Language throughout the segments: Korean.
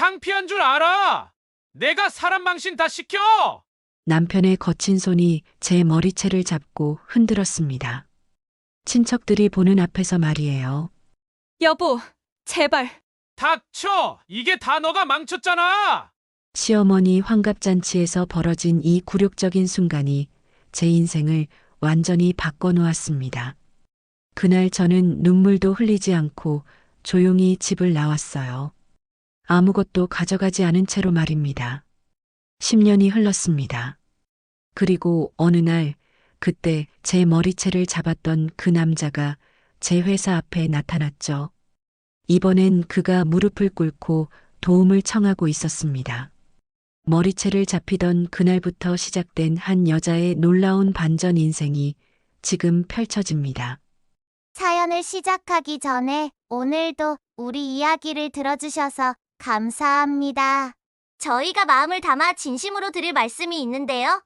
창피한 줄 알아? 내가 사람 망신 다 시켜! 남편의 거친 손이 제 머리채를 잡고 흔들었습니다. 친척들이 보는 앞에서 말이에요. 여보, 제발. 닥쳐! 이게 다 너가 망쳤잖아! 시어머니 환갑잔치에서 벌어진 이 굴욕적인 순간이 제 인생을 완전히 바꿔놓았습니다. 그날 저는 눈물도 흘리지 않고 조용히 집을 나왔어요. 아무것도 가져가지 않은 채로 말입니다. 10년이 흘렀습니다. 그리고 어느 날 그때 제 머리채를 잡았던 그 남자가 제 회사 앞에 나타났죠. 이번엔 그가 무릎을 꿇고 도움을 청하고 있었습니다. 머리채를 잡히던 그날부터 시작된 한 여자의 놀라운 반전 인생이 지금 펼쳐집니다. 사연을 시작하기 전에 오늘도 우리 이야기를 들어주셔서 감사합니다. 저희가 마음을 담아 진심으로 드릴 말씀이 있는데요.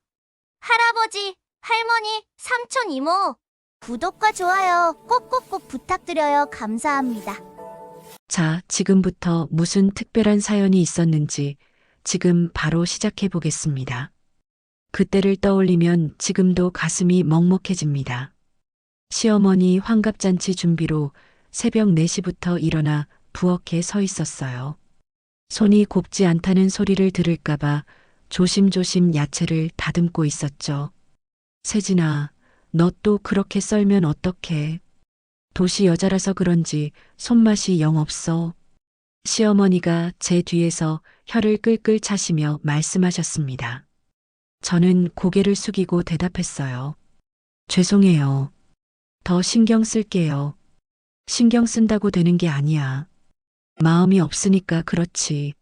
할아버지, 할머니, 삼촌, 이모, 구독과 좋아요 꼭꼭꼭 부탁드려요. 감사합니다. 자, 지금부터 무슨 특별한 사연이 있었는지 지금 바로 시작해 보겠습니다. 그때를 떠올리면 지금도 가슴이 먹먹해집니다. 시어머니 환갑잔치 준비로 새벽 4시부터 일어나 부엌에 서 있었어요. 손이 곱지 않다는 소리를 들을까봐 조심조심 야채를 다듬고 있었죠. 세진아, 너 또 그렇게 썰면 어떡해? 도시 여자라서 그런지 손맛이 영 없어. 시어머니가 제 뒤에서 혀를 끌끌 차시며 말씀하셨습니다. 저는 고개를 숙이고 대답했어요. 죄송해요. 더 신경 쓸게요. 신경 쓴다고 되는 게 아니야. 마음이 없으니까 그렇지.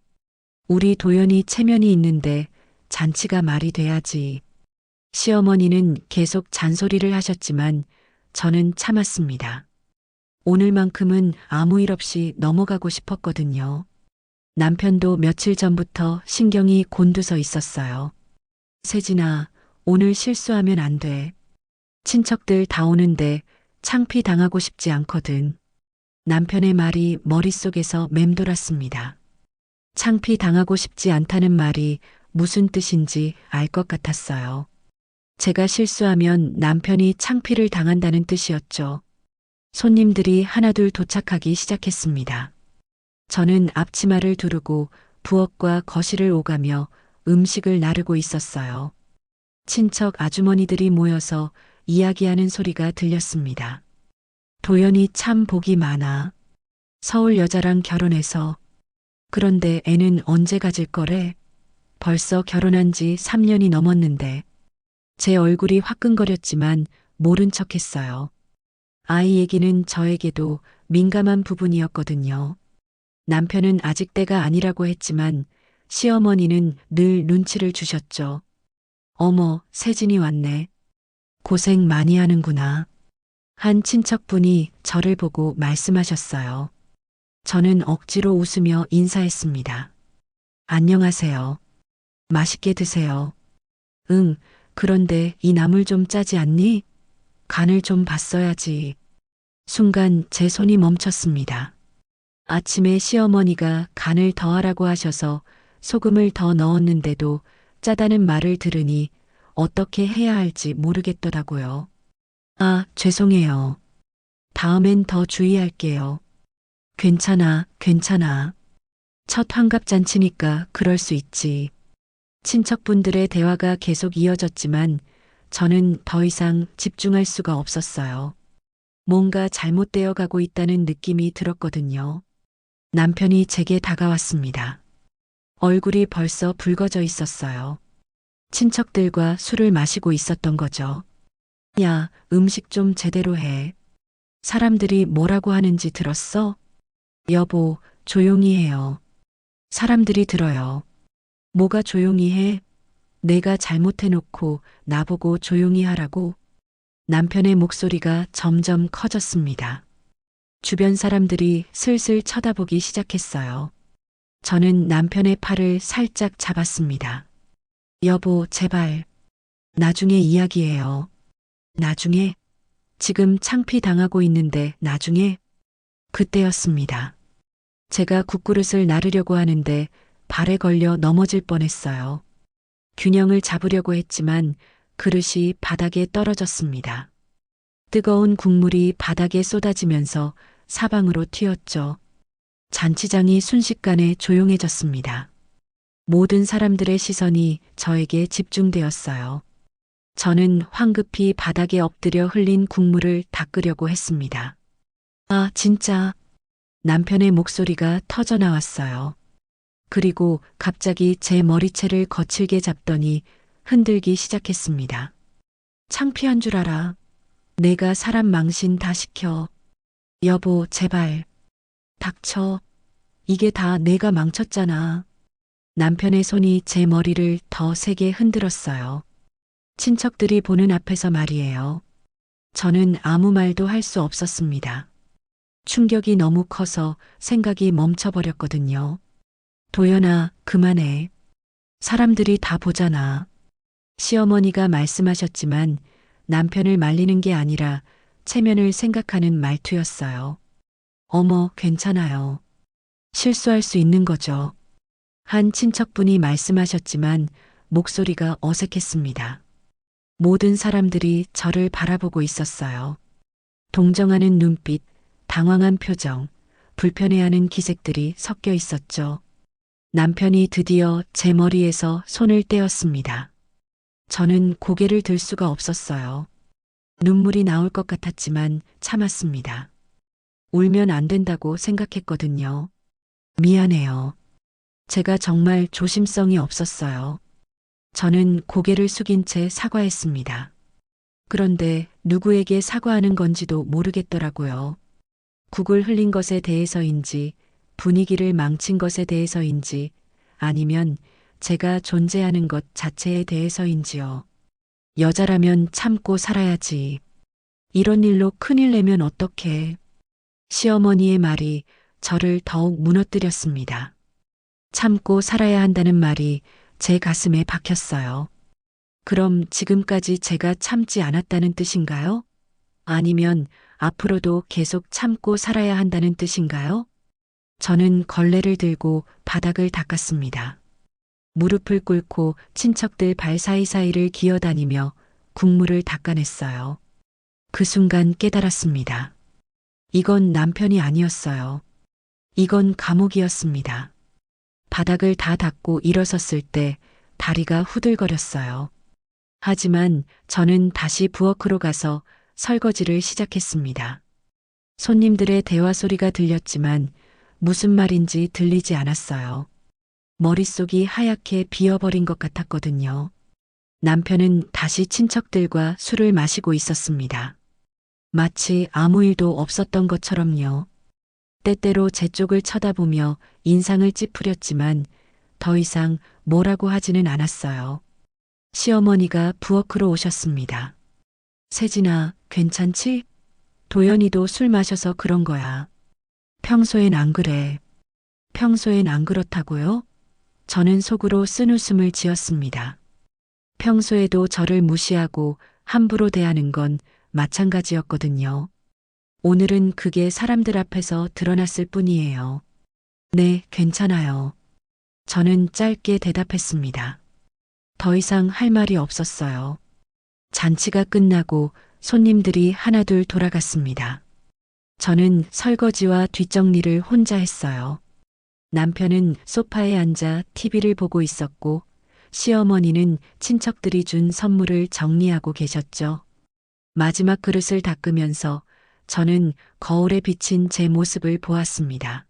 우리 도연이 체면이 있는데 잔치가 말이 돼야지. 시어머니는 계속 잔소리를 하셨지만 저는 참았습니다. 오늘만큼은 아무 일 없이 넘어가고 싶었거든요. 남편도 며칠 전부터 신경이 곤두서 있었어요. 세진아, 오늘 실수하면 안 돼. 친척들 다 오는데 창피 당하고 싶지 않거든. 남편의 말이 머릿속에서 맴돌았습니다. 창피 당하고 싶지 않다는 말이 무슨 뜻인지 알 것 같았어요. 제가 실수하면 남편이 창피를 당한다는 뜻이었죠. 손님들이 하나둘 도착하기 시작했습니다. 저는 앞치마를 두르고 부엌과 거실을 오가며 음식을 나르고 있었어요. 친척 아주머니들이 모여서 이야기하는 소리가 들렸습니다. 도연이 참 복이 많아. 서울 여자랑 결혼해서. 그런데 애는 언제 가질 거래? 벌써 결혼한 지 3년이 넘었는데. 제 얼굴이 화끈거렸지만 모른 척했어요. 아이 얘기는 저에게도 민감한 부분이었거든요. 남편은 아직 때가 아니라고 했지만 시어머니는 늘 눈치를 주셨죠. 어머, 세진이 왔네. 고생 많이 하는구나. 한 친척분이 저를 보고 말씀하셨어요. 저는 억지로 웃으며 인사했습니다. 안녕하세요. 맛있게 드세요. 응, 그런데 이 나물 좀 짜지 않니? 간을 좀 봤어야지. 순간 제 손이 멈췄습니다. 아침에 시어머니가 간을 더하라고 하셔서 소금을 더 넣었는데도 짜다는 말을 들으니 어떻게 해야 할지 모르겠더라고요. 아, 죄송해요. 다음엔 더 주의할게요. 괜찮아, 괜찮아. 첫 환갑잔치니까 그럴 수 있지. 친척분들의 대화가 계속 이어졌지만 저는 더 이상 집중할 수가 없었어요. 뭔가 잘못되어 가고 있다는 느낌이 들었거든요. 남편이 제게 다가왔습니다. 얼굴이 벌써 붉어져 있었어요. 친척들과 술을 마시고 있었던 거죠. 야, 음식 좀 제대로 해. 사람들이 뭐라고 하는지 들었어? 여보, 조용히 해요. 사람들이 들어요. 뭐가 조용히 해? 내가 잘못해놓고 나보고 조용히 하라고? 남편의 목소리가 점점 커졌습니다. 주변 사람들이 슬슬 쳐다보기 시작했어요. 저는 남편의 팔을 살짝 잡았습니다. 여보, 제발. 나중에 이야기해요. 나중에? 지금 창피 당하고 있는데 나중에? 그때였습니다. 제가 국그릇을 나르려고 하는데 발에 걸려 넘어질 뻔했어요. 균형을 잡으려고 했지만 그릇이 바닥에 떨어졌습니다. 뜨거운 국물이 바닥에 쏟아지면서 사방으로 튀었죠. 잔치장이 순식간에 조용해졌습니다. 모든 사람들의 시선이 저에게 집중되었어요. 저는 황급히 바닥에 엎드려 흘린 국물을 닦으려고 했습니다. 아, 진짜. 남편의 목소리가 터져 나왔어요. 그리고 갑자기 제 머리채를 거칠게 잡더니 흔들기 시작했습니다. 창피한 줄 알아. 내가 사람 망신 다 시켜. 여보, 제발. 닥쳐. 이게 다 내가 망쳤잖아. 남편의 손이 제 머리를 더 세게 흔들었어요. 친척들이 보는 앞에서 말이에요. 저는 아무 말도 할 수 없었습니다. 충격이 너무 커서 생각이 멈춰버렸거든요. 도연아, 그만해. 사람들이 다 보잖아. 시어머니가 말씀하셨지만 남편을 말리는 게 아니라 체면을 생각하는 말투였어요. 어머, 괜찮아요. 실수할 수 있는 거죠. 한 친척분이 말씀하셨지만 목소리가 어색했습니다. 모든 사람들이 저를 바라보고 있었어요. 동정하는 눈빛, 당황한 표정, 불편해하는 기색들이 섞여 있었죠. 남편이 드디어 제 머리에서 손을 떼었습니다. 저는 고개를 들 수가 없었어요. 눈물이 나올 것 같았지만 참았습니다. 울면 안 된다고 생각했거든요. 미안해요. 제가 정말 조심성이 없었어요. 저는 고개를 숙인 채 사과했습니다. 그런데 누구에게 사과하는 건지도 모르겠더라고요. 국을 흘린 것에 대해서인지, 분위기를 망친 것에 대해서인지, 아니면 제가 존재하는 것 자체에 대해서인지요. 여자라면 참고 살아야지. 이런 일로 큰일 내면 어떡해. 시어머니의 말이 저를 더욱 무너뜨렸습니다. 참고 살아야 한다는 말이 제 가슴에 박혔어요. 그럼 지금까지 제가 참지 않았다는 뜻인가요? 아니면 앞으로도 계속 참고 살아야 한다는 뜻인가요? 저는 걸레를 들고 바닥을 닦았습니다. 무릎을 꿇고 친척들 발 사이사이를 기어다니며 국물을 닦아냈어요. 그 순간 깨달았습니다. 이건 남편이 아니었어요. 이건 감옥이었습니다. 바닥을 다 닦고 일어섰을 때 다리가 후들거렸어요. 하지만 저는 다시 부엌으로 가서 설거지를 시작했습니다. 손님들의 대화 소리가 들렸지만 무슨 말인지 들리지 않았어요. 머릿속이 하얗게 비어버린 것 같았거든요. 남편은 다시 친척들과 술을 마시고 있었습니다. 마치 아무 일도 없었던 것처럼요. 때때로 제 쪽을 쳐다보며 인상을 찌푸렸지만 더 이상 뭐라고 하지는 않았어요. 시어머니가 부엌으로 오셨습니다. 세진아, 괜찮지? 도연이도 술 마셔서 그런 거야. 평소엔 안 그래. 평소엔 안 그렇다고요? 저는 속으로 쓴웃음을 지었습니다. 평소에도 저를 무시하고 함부로 대하는 건 마찬가지였거든요. 오늘은 그게 사람들 앞에서 드러났을 뿐이에요. 네, 괜찮아요. 저는 짧게 대답했습니다. 더 이상 할 말이 없었어요. 잔치가 끝나고 손님들이 하나둘 돌아갔습니다. 저는 설거지와 뒷정리를 혼자 했어요. 남편은 소파에 앉아 TV를 보고 있었고 시어머니는 친척들이 준 선물을 정리하고 계셨죠. 마지막 그릇을 닦으면서 저는 거울에 비친 제 모습을 보았습니다.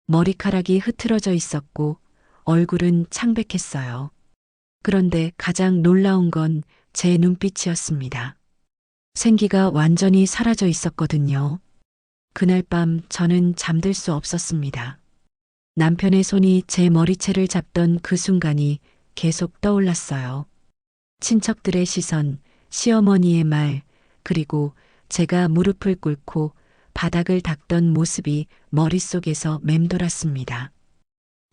머리카락이 흐트러져 있었고 얼굴은 창백했어요. 그런데 가장 놀라운 건 제 눈빛이었습니다. 생기가 완전히 사라져 있었거든요. 그날 밤 저는 잠들 수 없었습니다. 남편의 손이 제 머리채를 잡던 그 순간이 계속 떠올랐어요. 친척들의 시선, 시어머니의 말, 그리고 제가 무릎을 꿇고 바닥을 닦던 모습이 머릿속에서 맴돌았습니다.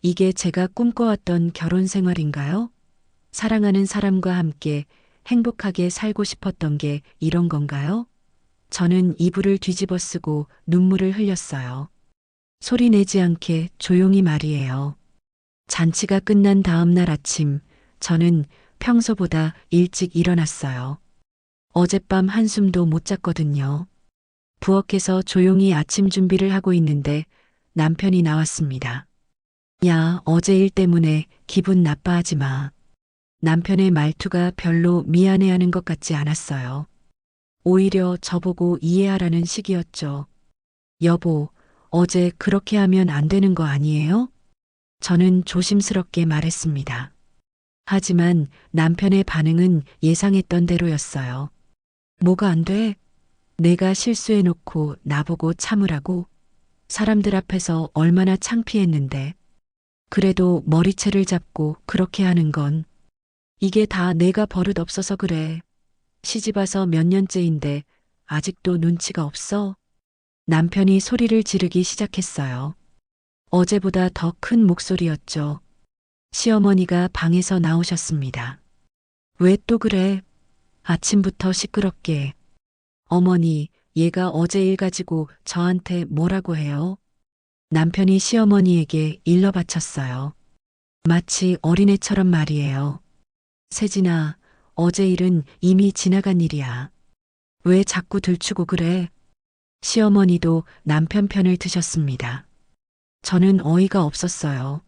이게 제가 꿈꿔왔던 결혼 생활인가요? 사랑하는 사람과 함께 행복하게 살고 싶었던 게 이런 건가요? 저는 이불을 뒤집어 쓰고 눈물을 흘렸어요. 소리 내지 않게 조용히 말이에요. 잔치가 끝난 다음 날 아침, 저는 평소보다 일찍 일어났어요. 어젯밤 한숨도 못 잤거든요. 부엌에서 조용히 아침 준비를 하고 있는데 남편이 나왔습니다. 야, 어제 일 때문에 기분 나빠하지 마. 남편의 말투가 별로 미안해하는 것 같지 않았어요. 오히려 저보고 이해하라는 식이었죠. 여보, 어제 그렇게 하면 안 되는 거 아니에요? 저는 조심스럽게 말했습니다. 하지만 남편의 반응은 예상했던 대로였어요. 뭐가 안 돼? 내가 실수해놓고 나보고 참으라고? 사람들 앞에서 얼마나 창피했는데. 그래도 머리채를 잡고 그렇게 하는 건 이게 다 내가 버릇 없어서 그래. 시집와서 몇 년째인데 아직도 눈치가 없어? 남편이 소리를 지르기 시작했어요. 어제보다 더 큰 목소리였죠. 시어머니가 방에서 나오셨습니다. 왜 또 그래? 아침부터 시끄럽게. 어머니, 얘가 어제 일 가지고 저한테 뭐라고 해요? 남편이 시어머니에게 일러 바쳤어요. 마치 어린애처럼 말이에요. 세진아, 어제 일은 이미 지나간 일이야. 왜 자꾸 들추고 그래? 시어머니도 남편 편을 드셨습니다. 저는 어이가 없었어요.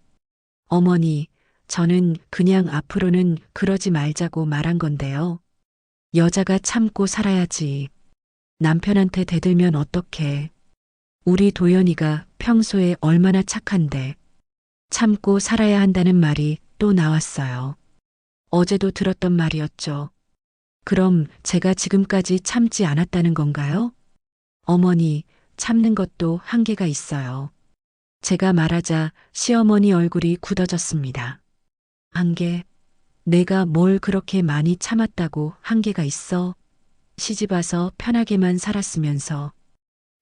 어머니, 저는 그냥 앞으로는 그러지 말자고 말한 건데요. 여자가 참고 살아야지. 남편한테 대들면 어떡해. 우리 도연이가 평소에 얼마나 착한데. 참고 살아야 한다는 말이 또 나왔어요. 어제도 들었던 말이었죠. 그럼 제가 지금까지 참지 않았다는 건가요? 어머니, 참는 것도 한계가 있어요. 제가 말하자 시어머니 얼굴이 굳어졌습니다. 한계? 내가 뭘 그렇게 많이 참았다고 한계가 있어? 시집와서 편하게만 살았으면서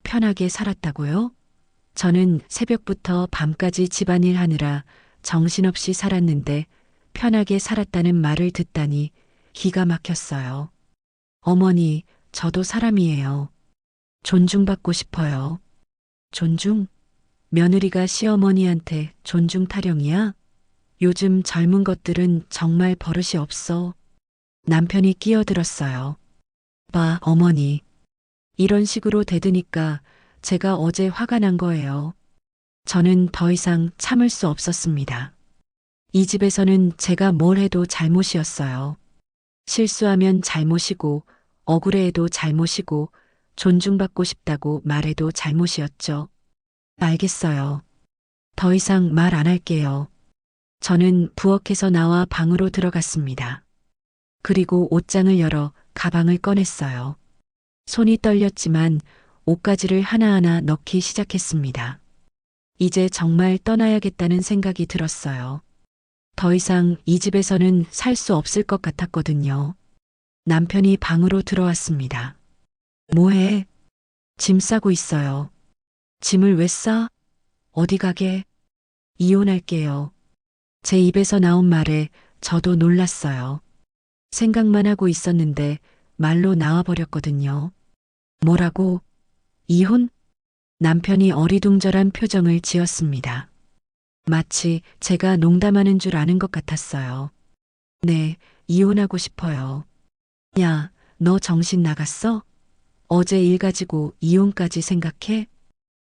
편하게 살았다고요? 저는 새벽부터 밤까지 집안일 하느라 정신없이 살았는데 편하게 살았다는 말을 듣다니 기가 막혔어요. 어머니, 저도 사람이에요. 존중받고 싶어요. 존중? 며느리가 시어머니한테 존중 타령이야? 요즘 젊은 것들은 정말 버릇이 없어. 남편이 끼어들었어요. 봐, 어머니. 이런 식으로 대드니까 제가 어제 화가 난 거예요. 저는 더 이상 참을 수 없었습니다. 이 집에서는 제가 뭘 해도 잘못이었어요. 실수하면 잘못이고, 억울해해도 잘못이고, 존중받고 싶다고 말해도 잘못이었죠. 알겠어요. 더 이상 말 안 할게요. 저는 부엌에서 나와 방으로 들어갔습니다. 그리고 옷장을 열어 가방을 꺼냈어요. 손이 떨렸지만 옷가지를 하나하나 넣기 시작했습니다. 이제 정말 떠나야겠다는 생각이 들었어요. 더 이상 이 집에서는 살 수 없을 것 같았거든요. 남편이 방으로 들어왔습니다. 뭐해? 짐 싸고 있어요. 짐을 왜 싸? 어디 가게? 이혼할게요. 제 입에서 나온 말에 저도 놀랐어요. 생각만 하고 있었는데 말로 나와버렸거든요. 뭐라고? 이혼? 남편이 어리둥절한 표정을 지었습니다. 마치 제가 농담하는 줄 아는 것 같았어요. 네, 이혼하고 싶어요. 야, 너 정신 나갔어? 어제 일 가지고 이혼까지 생각해?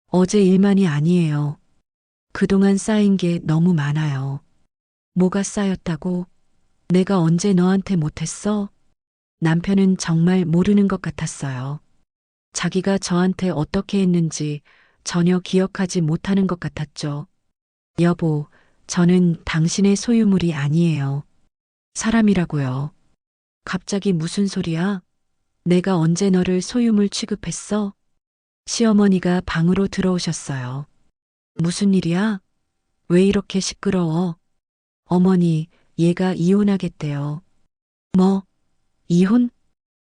어제 일만이 아니에요. 그동안 쌓인 게 너무 많아요. 뭐가 쌓였다고? 내가 언제 너한테 못했어? 남편은 정말 모르는 것 같았어요. 자기가 저한테 어떻게 했는지 전혀 기억하지 못하는 것 같았죠. 여보, 저는 당신의 소유물이 아니에요. 사람이라고요. 갑자기 무슨 소리야? 내가 언제 너를 소유물 취급했어? 시어머니가 방으로 들어오셨어요. 무슨 일이야? 왜 이렇게 시끄러워? 어머니, 얘가 이혼하겠대요. 뭐? 이혼?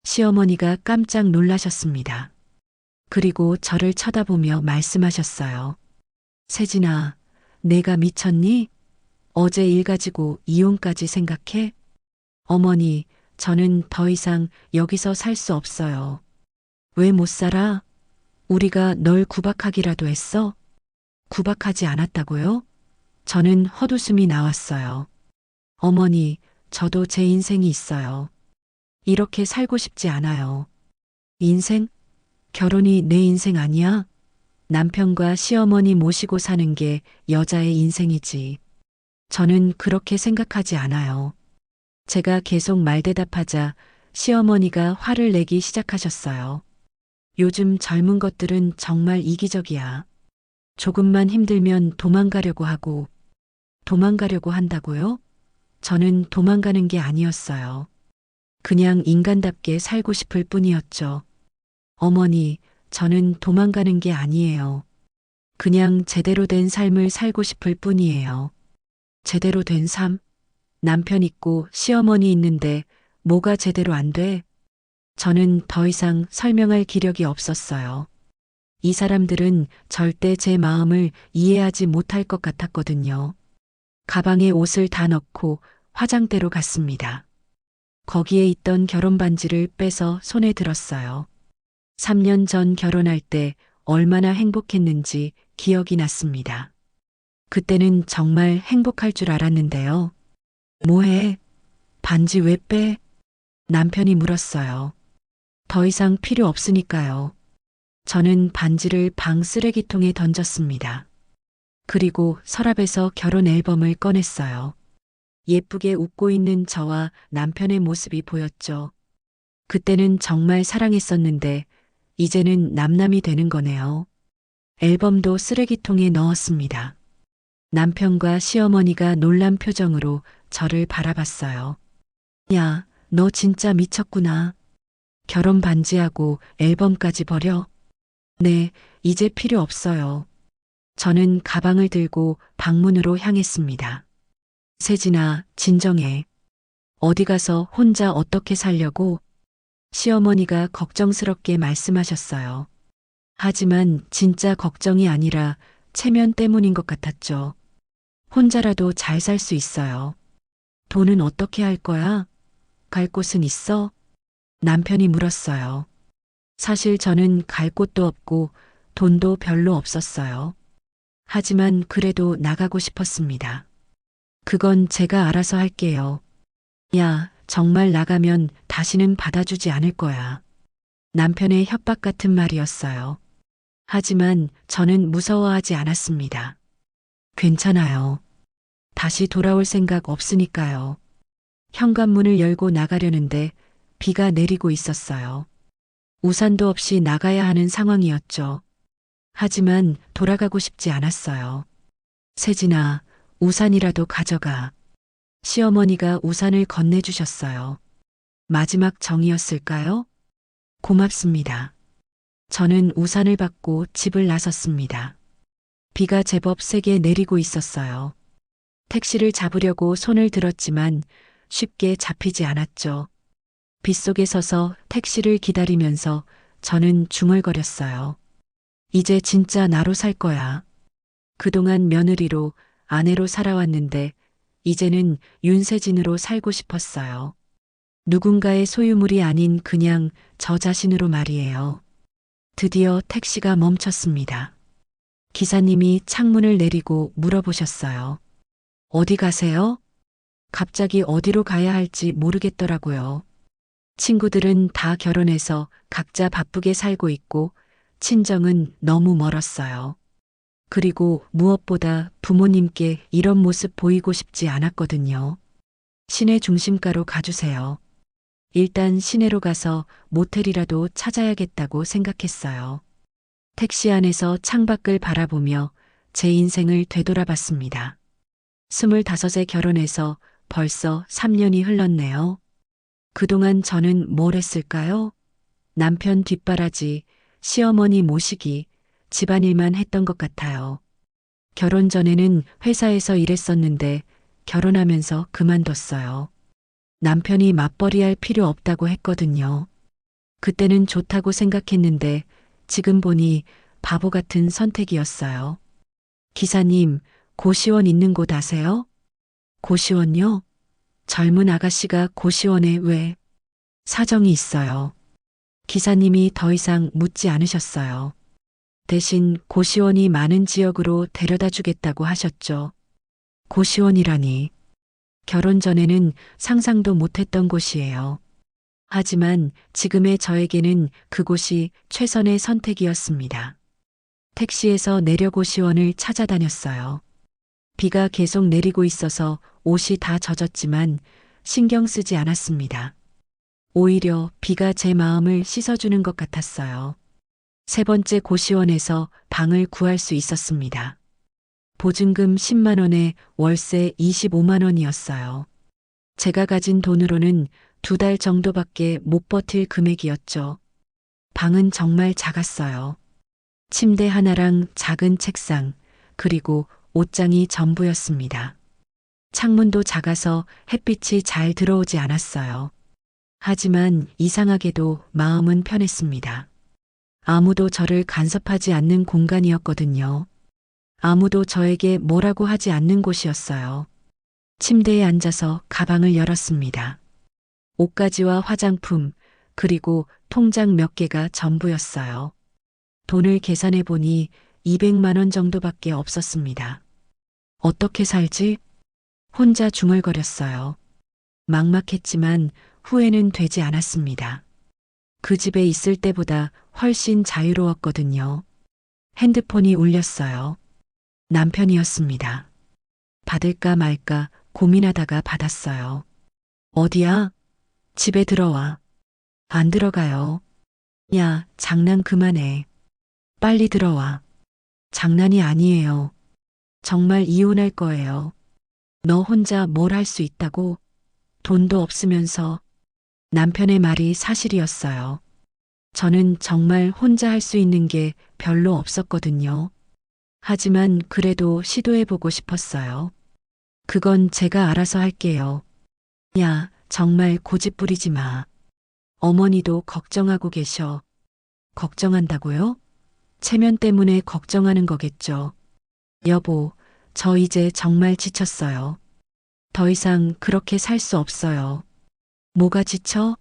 시어머니가 깜짝 놀라셨습니다. 그리고 저를 쳐다보며 말씀하셨어요. 세진아, 내가 미쳤니? 어제 일 가지고 이혼까지 생각해? 어머니, 저는 더 이상 여기서 살 수 없어요. 왜 못 살아? 우리가 널 구박하기라도 했어? 구박하지 않았다고요? 저는 헛웃음이 나왔어요. 어머니, 저도 제 인생이 있어요. 이렇게 살고 싶지 않아요. 인생? 결혼이 내 인생 아니야? 남편과 시어머니 모시고 사는 게 여자의 인생이지. 저는 그렇게 생각하지 않아요. 제가 계속 말대답하자 시어머니가 화를 내기 시작하셨어요. 요즘 젊은 것들은 정말 이기적이야. 조금만 힘들면 도망가려고 하고, 도망가려고 한다고요? 저는 도망가는 게 아니었어요. 그냥 인간답게 살고 싶을 뿐이었죠. 어머니, 저는 도망가는 게 아니에요. 그냥 제대로 된 삶을 살고 싶을 뿐이에요. 제대로 된 삶? 남편 있고 시어머니 있는데 뭐가 제대로 안 돼? 저는 더 이상 설명할 기력이 없었어요. 이 사람들은 절대 제 마음을 이해하지 못할 것 같았거든요. 가방에 옷을 다 넣고 화장대로 갔습니다. 거기에 있던 결혼 반지를 빼서 손에 들었어요. 3년 전 결혼할 때 얼마나 행복했는지 기억이 났습니다. 그때는 정말 행복할 줄 알았는데요. 뭐해? 반지 왜 빼? 남편이 물었어요. 더 이상 필요 없으니까요. 저는 반지를 방 쓰레기통에 던졌습니다. 그리고 서랍에서 결혼 앨범을 꺼냈어요. 예쁘게 웃고 있는 저와 남편의 모습이 보였죠. 그때는 정말 사랑했었는데 이제는 남남이 되는 거네요. 앨범도 쓰레기통에 넣었습니다. 남편과 시어머니가 놀란 표정으로 저를 바라봤어요. 야, 너 진짜 미쳤구나. 결혼 반지하고 앨범까지 버려? 네, 이제 필요 없어요. 저는 가방을 들고 방문으로 향했습니다. 세진아, 진정해. 어디 가서 혼자 어떻게 살려고? 시어머니가 걱정스럽게 말씀하셨어요. 하지만 진짜 걱정이 아니라 체면 때문인 것 같았죠. 혼자라도 잘 살 수 있어요. 돈은 어떻게 할 거야? 갈 곳은 있어? 남편이 물었어요. 사실 저는 갈 곳도 없고 돈도 별로 없었어요. 하지만 그래도 나가고 싶었습니다. 그건 제가 알아서 할게요. 야, 정말 나가면 다시는 받아주지 않을 거야. 남편의 협박 같은 말이었어요. 하지만 저는 무서워하지 않았습니다. 괜찮아요. 다시 돌아올 생각 없으니까요. 현관문을 열고 나가려는데 비가 내리고 있었어요. 우산도 없이 나가야 하는 상황이었죠. 하지만 돌아가고 싶지 않았어요. 세진아, 우산이라도 가져가. 시어머니가 우산을 건네주셨어요. 마지막 정이었을까요? 고맙습니다. 저는 우산을 받고 집을 나섰습니다. 비가 제법 세게 내리고 있었어요. 택시를 잡으려고 손을 들었지만 쉽게 잡히지 않았죠. 빗속에 서서 택시를 기다리면서 저는 중얼거렸어요. 이제 진짜 나로 살 거야. 그동안 며느리로 아내로 살아왔는데 이제는 윤세진으로 살고 싶었어요. 누군가의 소유물이 아닌 그냥 저 자신으로 말이에요. 드디어 택시가 멈췄습니다. 기사님이 창문을 내리고 물어보셨어요. 어디 가세요? 갑자기 어디로 가야 할지 모르겠더라고요. 친구들은 다 결혼해서 각자 바쁘게 살고 있고 친정은 너무 멀었어요. 그리고 무엇보다 부모님께 이런 모습 보이고 싶지 않았거든요. 시내 중심가로 가주세요. 일단 시내로 가서 모텔이라도 찾아야겠다고 생각했어요. 택시 안에서 창밖을 바라보며 제 인생을 되돌아봤습니다. 25에 결혼해서 벌써 3년이 흘렀네요. 그동안 저는 뭘 했을까요? 남편 뒷바라지, 시어머니 모시기, 집안일만 했던 것 같아요. 결혼 전에는 회사에서 일했었는데 결혼하면서 그만뒀어요. 남편이 맞벌이할 필요 없다고 했거든요. 그때는 좋다고 생각했는데 지금 보니 바보 같은 선택이었어요. 기사님, 고시원 있는 곳 아세요? 고시원요? 젊은 아가씨가 고시원에 왜? 사정이 있어요. 기사님이 더 이상 묻지 않으셨어요. 대신 고시원이 많은 지역으로 데려다 주겠다고 하셨죠. 고시원이라니. 결혼 전에는 상상도 못했던 곳이에요. 하지만 지금의 저에게는 그곳이 최선의 선택이었습니다. 택시에서 내려 고시원을 찾아다녔어요. 비가 계속 내리고 있어서 옷이 다 젖었지만 신경 쓰지 않았습니다. 오히려 비가 제 마음을 씻어주는 것 같았어요. 세 번째 고시원에서 방을 구할 수 있었습니다. 보증금 10만 원에 월세 25만 원이었어요. 제가 가진 돈으로는 2달 정도밖에 못 버틸 금액이었죠. 방은 정말 작았어요. 침대 하나랑 작은 책상, 그리고 옷장이 전부였습니다. 창문도 작아서 햇빛이 잘 들어오지 않았어요. 하지만 이상하게도 마음은 편했습니다. 아무도 저를 간섭하지 않는 공간이었거든요. 아무도 저에게 뭐라고 하지 않는 곳이었어요. 침대에 앉아서 가방을 열었습니다. 옷가지와 화장품, 그리고 통장 몇 개가 전부였어요. 돈을 계산해 보니 200만 원 정도밖에 없었습니다. 어떻게 살지? 혼자 중얼거렸어요. 막막했지만 후회는 되지 않았습니다. 그 집에 있을 때보다 훨씬 자유로웠거든요. 핸드폰이 울렸어요. 남편이었습니다. 받을까 말까 고민하다가 받았어요. 어디야? 집에 들어와. 안 들어가요. 야, 장난 그만해. 빨리 들어와. 장난이 아니에요. 정말 이혼할 거예요. 너 혼자 뭘 할 수 있다고? 돈도 없으면서. 남편의 말이 사실이었어요. 저는 정말 혼자 할 수 있는 게 별로 없었거든요. 하지만 그래도 시도해보고 싶었어요. 그건 제가 알아서 할게요. 야, 정말 고집 부리지 마. 어머니도 걱정하고 계셔. 걱정한다고요? 체면 때문에 걱정하는 거겠죠. 여보, 저 이제 정말 지쳤어요. 더 이상 그렇게 살 수 없어요. 뭐가 지쳐?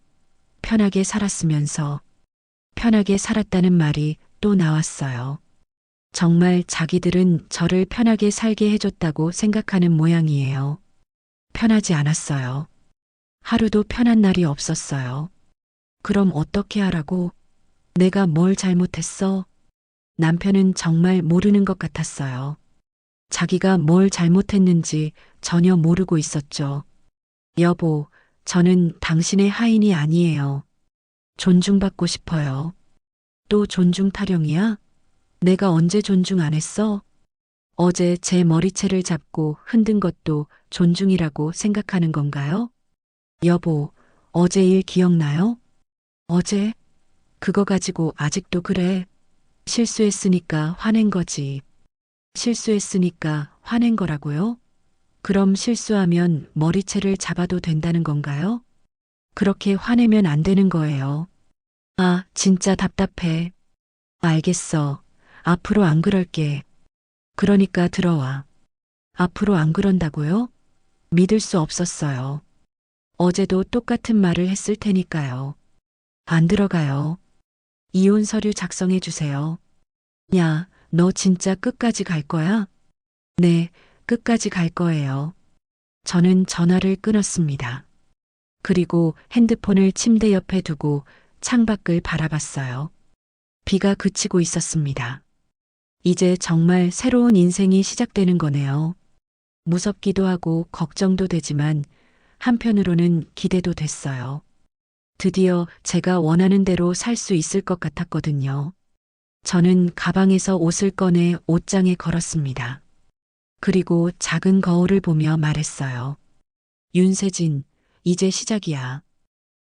편하게 살았으면서. 편하게 살았다는 말이 또 나왔어요. 정말 자기들은 저를 편하게 살게 해줬다고 생각하는 모양이에요. 편하지 않았어요. 하루도 편한 날이 없었어요. 그럼 어떻게 하라고? 내가 뭘 잘못했어? 남편은 정말 모르는 것 같았어요. 자기가 뭘 잘못했는지 전혀 모르고 있었죠. 여보, 저는 당신의 하인이 아니에요. 존중받고 싶어요. 또 존중 타령이야? 내가 언제 존중 안 했어? 어제 제 머리채를 잡고 흔든 것도 존중이라고 생각하는 건가요? 여보, 어제 일 기억나요? 어제? 그거 가지고 아직도 그래. 실수했으니까 화낸 거지. 실수했으니까 화낸 거라고요? 그럼 실수하면 머리채를 잡아도 된다는 건가요? 그렇게 화내면 안 되는 거예요. 아, 진짜 답답해. 알겠어. 앞으로 안 그럴게. 그러니까 들어와. 앞으로 안 그런다고요? 믿을 수 없었어요. 어제도 똑같은 말을 했을 테니까요. 안 들어가요. 이혼 서류 작성해 주세요. 야, 너 진짜 끝까지 갈 거야? 네, 끝까지 갈 거예요. 저는 전화를 끊었습니다. 그리고 핸드폰을 침대 옆에 두고 창밖을 바라봤어요. 비가 그치고 있었습니다. 이제 정말 새로운 인생이 시작되는 거네요. 무섭기도 하고 걱정도 되지만 한편으로는 기대도 됐어요. 드디어 제가 원하는 대로 살 수 있을 것 같았거든요. 저는 가방에서 옷을 꺼내 옷장에 걸었습니다. 그리고 작은 거울을 보며 말했어요. 윤세진, 이제 시작이야.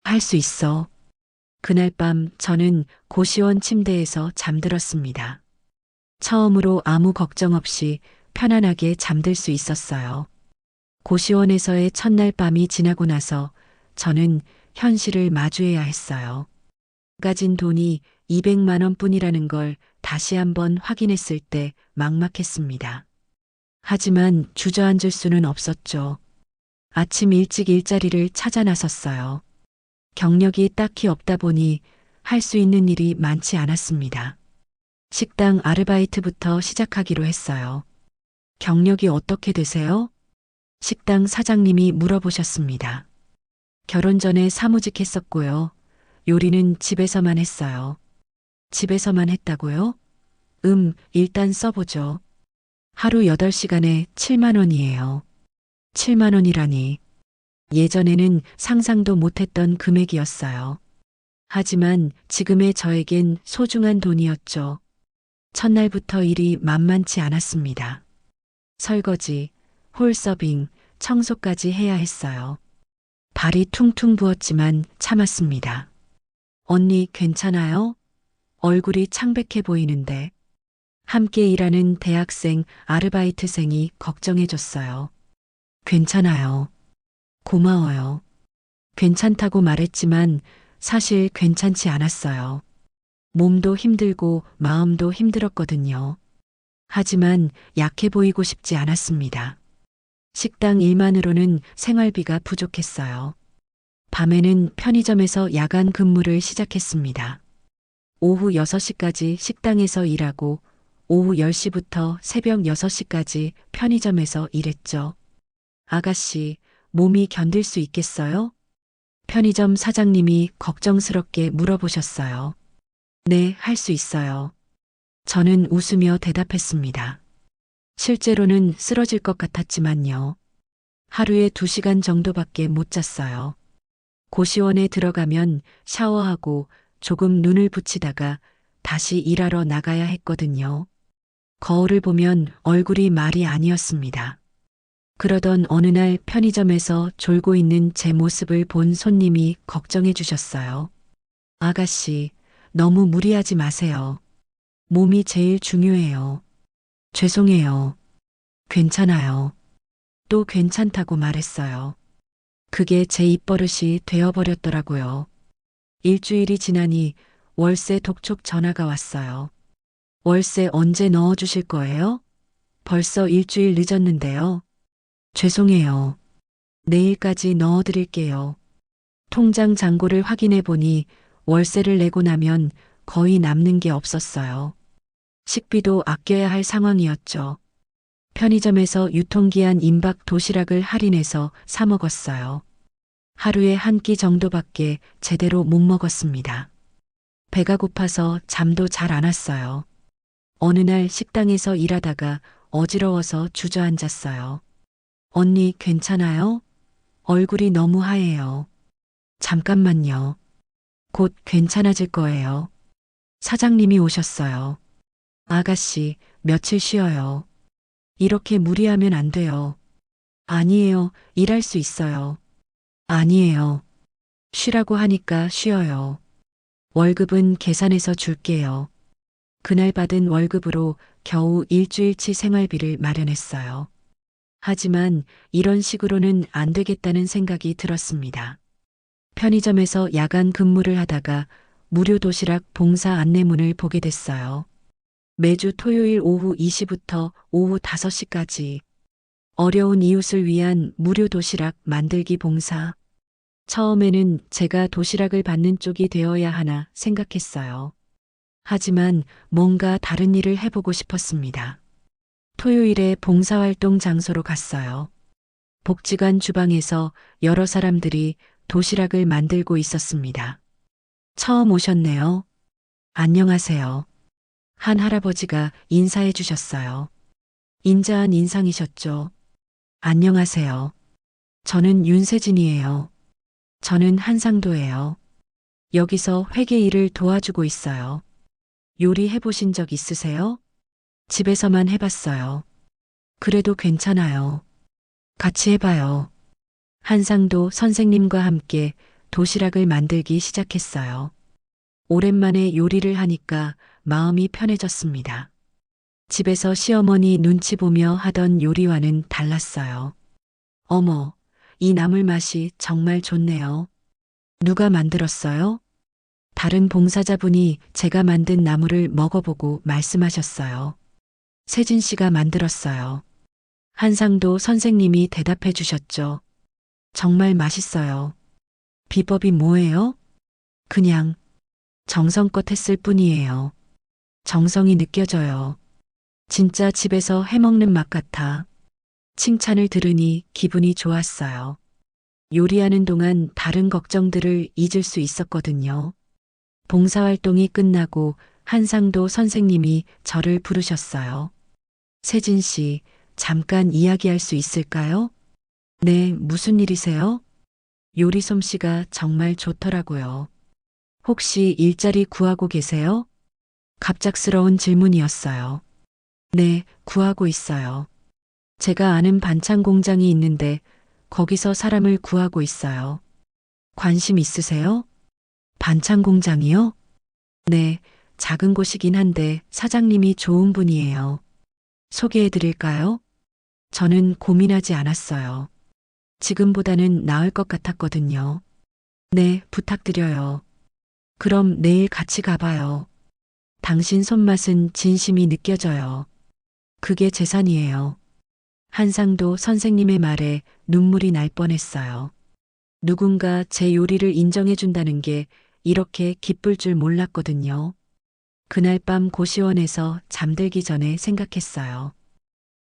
할 수 있어. 그날 밤 저는 고시원 침대에서 잠들었습니다. 처음으로 아무 걱정 없이 편안하게 잠들 수 있었어요. 고시원에서의 첫날 밤이 지나고 나서 저는 현실을 마주해야 했어요. 가진 돈이 200만 원뿐이라는 걸 다시 한번 확인했을 때 막막했습니다. 하지만 주저앉을 수는 없었죠. 아침 일찍 일자리를 찾아 나섰어요. 경력이 딱히 없다 보니 할 수 있는 일이 많지 않았습니다. 식당 아르바이트부터 시작하기로 했어요. 경력이 어떻게 되세요? 식당 사장님이 물어보셨습니다. 결혼 전에 사무직했었고요. 요리는 집에서만 했어요. 집에서만 했다고요? 일단 써보죠. 하루 8시간에 7만 원이에요. 7만 원이라니. 예전에는 상상도 못했던 금액이었어요. 하지만 지금의 저에겐 소중한 돈이었죠. 첫날부터 일이 만만치 않았습니다. 설거지, 홀서빙, 청소까지 해야 했어요. 발이 퉁퉁 부었지만 참았습니다. 언니 괜찮아요? 얼굴이 창백해 보이는데. 함께 일하는 대학생 아르바이트생이 걱정해줬어요. 괜찮아요. 고마워요. 괜찮다고 말했지만 사실 괜찮지 않았어요. 몸도 힘들고 마음도 힘들었거든요. 하지만 약해 보이고 싶지 않았습니다. 식당 일만으로는 생활비가 부족했어요. 밤에는 편의점에서 야간 근무를 시작했습니다. 오후 6시까지 식당에서 일하고 오후 10시부터 새벽 6시까지 편의점에서 일했죠. 아가씨, 몸이 견딜 수 있겠어요? 편의점 사장님이 걱정스럽게 물어보셨어요. 네, 할 수 있어요. 저는 웃으며 대답했습니다. 실제로는 쓰러질 것 같았지만요. 하루에 2시간 정도밖에 못 잤어요. 고시원에 들어가면 샤워하고 조금 눈을 붙이다가 다시 일하러 나가야 했거든요. 거울을 보면 얼굴이 말이 아니었습니다. 그러던 어느 날 편의점에서 졸고 있는 제 모습을 본 손님이 걱정해 주셨어요. 아가씨, 너무 무리하지 마세요. 몸이 제일 중요해요. 죄송해요. 괜찮아요. 또 괜찮다고 말했어요. 그게 제 입버릇이 되어버렸더라고요. 일주일이 지나니 월세 독촉 전화가 왔어요. 월세 언제 넣어주실 거예요? 벌써 일주일 늦었는데요. 죄송해요. 내일까지 넣어드릴게요. 통장 잔고를 확인해 보니 월세를 내고 나면 거의 남는 게 없었어요. 식비도 아껴야 할 상황이었죠. 편의점에서 유통기한 임박 도시락을 할인해서 사 먹었어요. 하루에 한 끼 정도밖에 제대로 못 먹었습니다. 배가 고파서 잠도 잘 안 왔어요. 어느 날 식당에서 일하다가 어지러워서 주저앉았어요. 언니 괜찮아요? 얼굴이 너무 하얘요. 잠깐만요. 곧 괜찮아질 거예요. 사장님이 오셨어요. 아가씨, 며칠 쉬어요. 이렇게 무리하면 안 돼요. 아니에요. 일할 수 있어요. 아니에요. 쉬라고 하니까 쉬어요. 월급은 계산해서 줄게요. 그날 받은 월급으로 겨우 일주일치 생활비를 마련했어요. 하지만 이런 식으로는 안 되겠다는 생각이 들었습니다. 편의점에서 야간 근무를 하다가 무료 도시락 봉사 안내문을 보게 됐어요. 매주 토요일 오후 2시부터 오후 5시까지 어려운 이웃을 위한 무료 도시락 만들기 봉사. 처음에는 제가 도시락을 받는 쪽이 되어야 하나 생각했어요. 하지만 뭔가 다른 일을 해보고 싶었습니다. 토요일에 봉사활동 장소로 갔어요. 복지관 주방에서 여러 사람들이 도시락을 만들고 있었습니다. 처음 오셨네요. 안녕하세요. 한 할아버지가 인사해 주셨어요. 인자한 인상이셨죠. 안녕하세요. 저는 윤세진이에요. 저는 한상도예요. 여기서 회계 일을 도와주고 있어요. 요리 해보신 적 있으세요? 집에서만 해봤어요. 그래도 괜찮아요. 같이 해봐요. 한상도 선생님과 함께 도시락을 만들기 시작했어요. 오랜만에 요리를 하니까 마음이 편해졌습니다. 집에서 시어머니 눈치 보며 하던 요리와는 달랐어요. 어머, 이 나물 맛이 정말 좋네요. 누가 만들었어요? 다른 봉사자분이 제가 만든 나물을 먹어보고 말씀하셨어요. 세진 씨가 만들었어요. 한상도 선생님이 대답해 주셨죠. 정말 맛있어요. 비법이 뭐예요? 그냥 정성껏 했을 뿐이에요. 정성이 느껴져요. 진짜 집에서 해먹는 맛 같아. 칭찬을 들으니 기분이 좋았어요. 요리하는 동안 다른 걱정들을 잊을 수 있었거든요. 봉사활동이 끝나고 한상도 선생님이 저를 부르셨어요. 세진 씨, 잠깐 이야기할 수 있을까요? 네, 무슨 일이세요? 요리 솜씨가 정말 좋더라고요. 혹시 일자리 구하고 계세요? 갑작스러운 질문이었어요. 네, 구하고 있어요. 제가 아는 반찬 공장이 있는데 거기서 사람을 구하고 있어요. 관심 있으세요? 반찬 공장이요? 네, 작은 곳이긴 한데 사장님이 좋은 분이에요. 소개해 드릴까요? 저는 고민하지 않았어요. 지금보다는 나을 것 같았거든요. 네, 부탁드려요. 그럼 내일 같이 가봐요. 당신 손맛은 진심이 느껴져요. 그게 재산이에요. 한상도 선생님의 말에 눈물이 날 뻔했어요. 누군가 제 요리를 인정해준다는 게 이렇게 기쁠 줄 몰랐거든요. 그날 밤 고시원에서 잠들기 전에 생각했어요.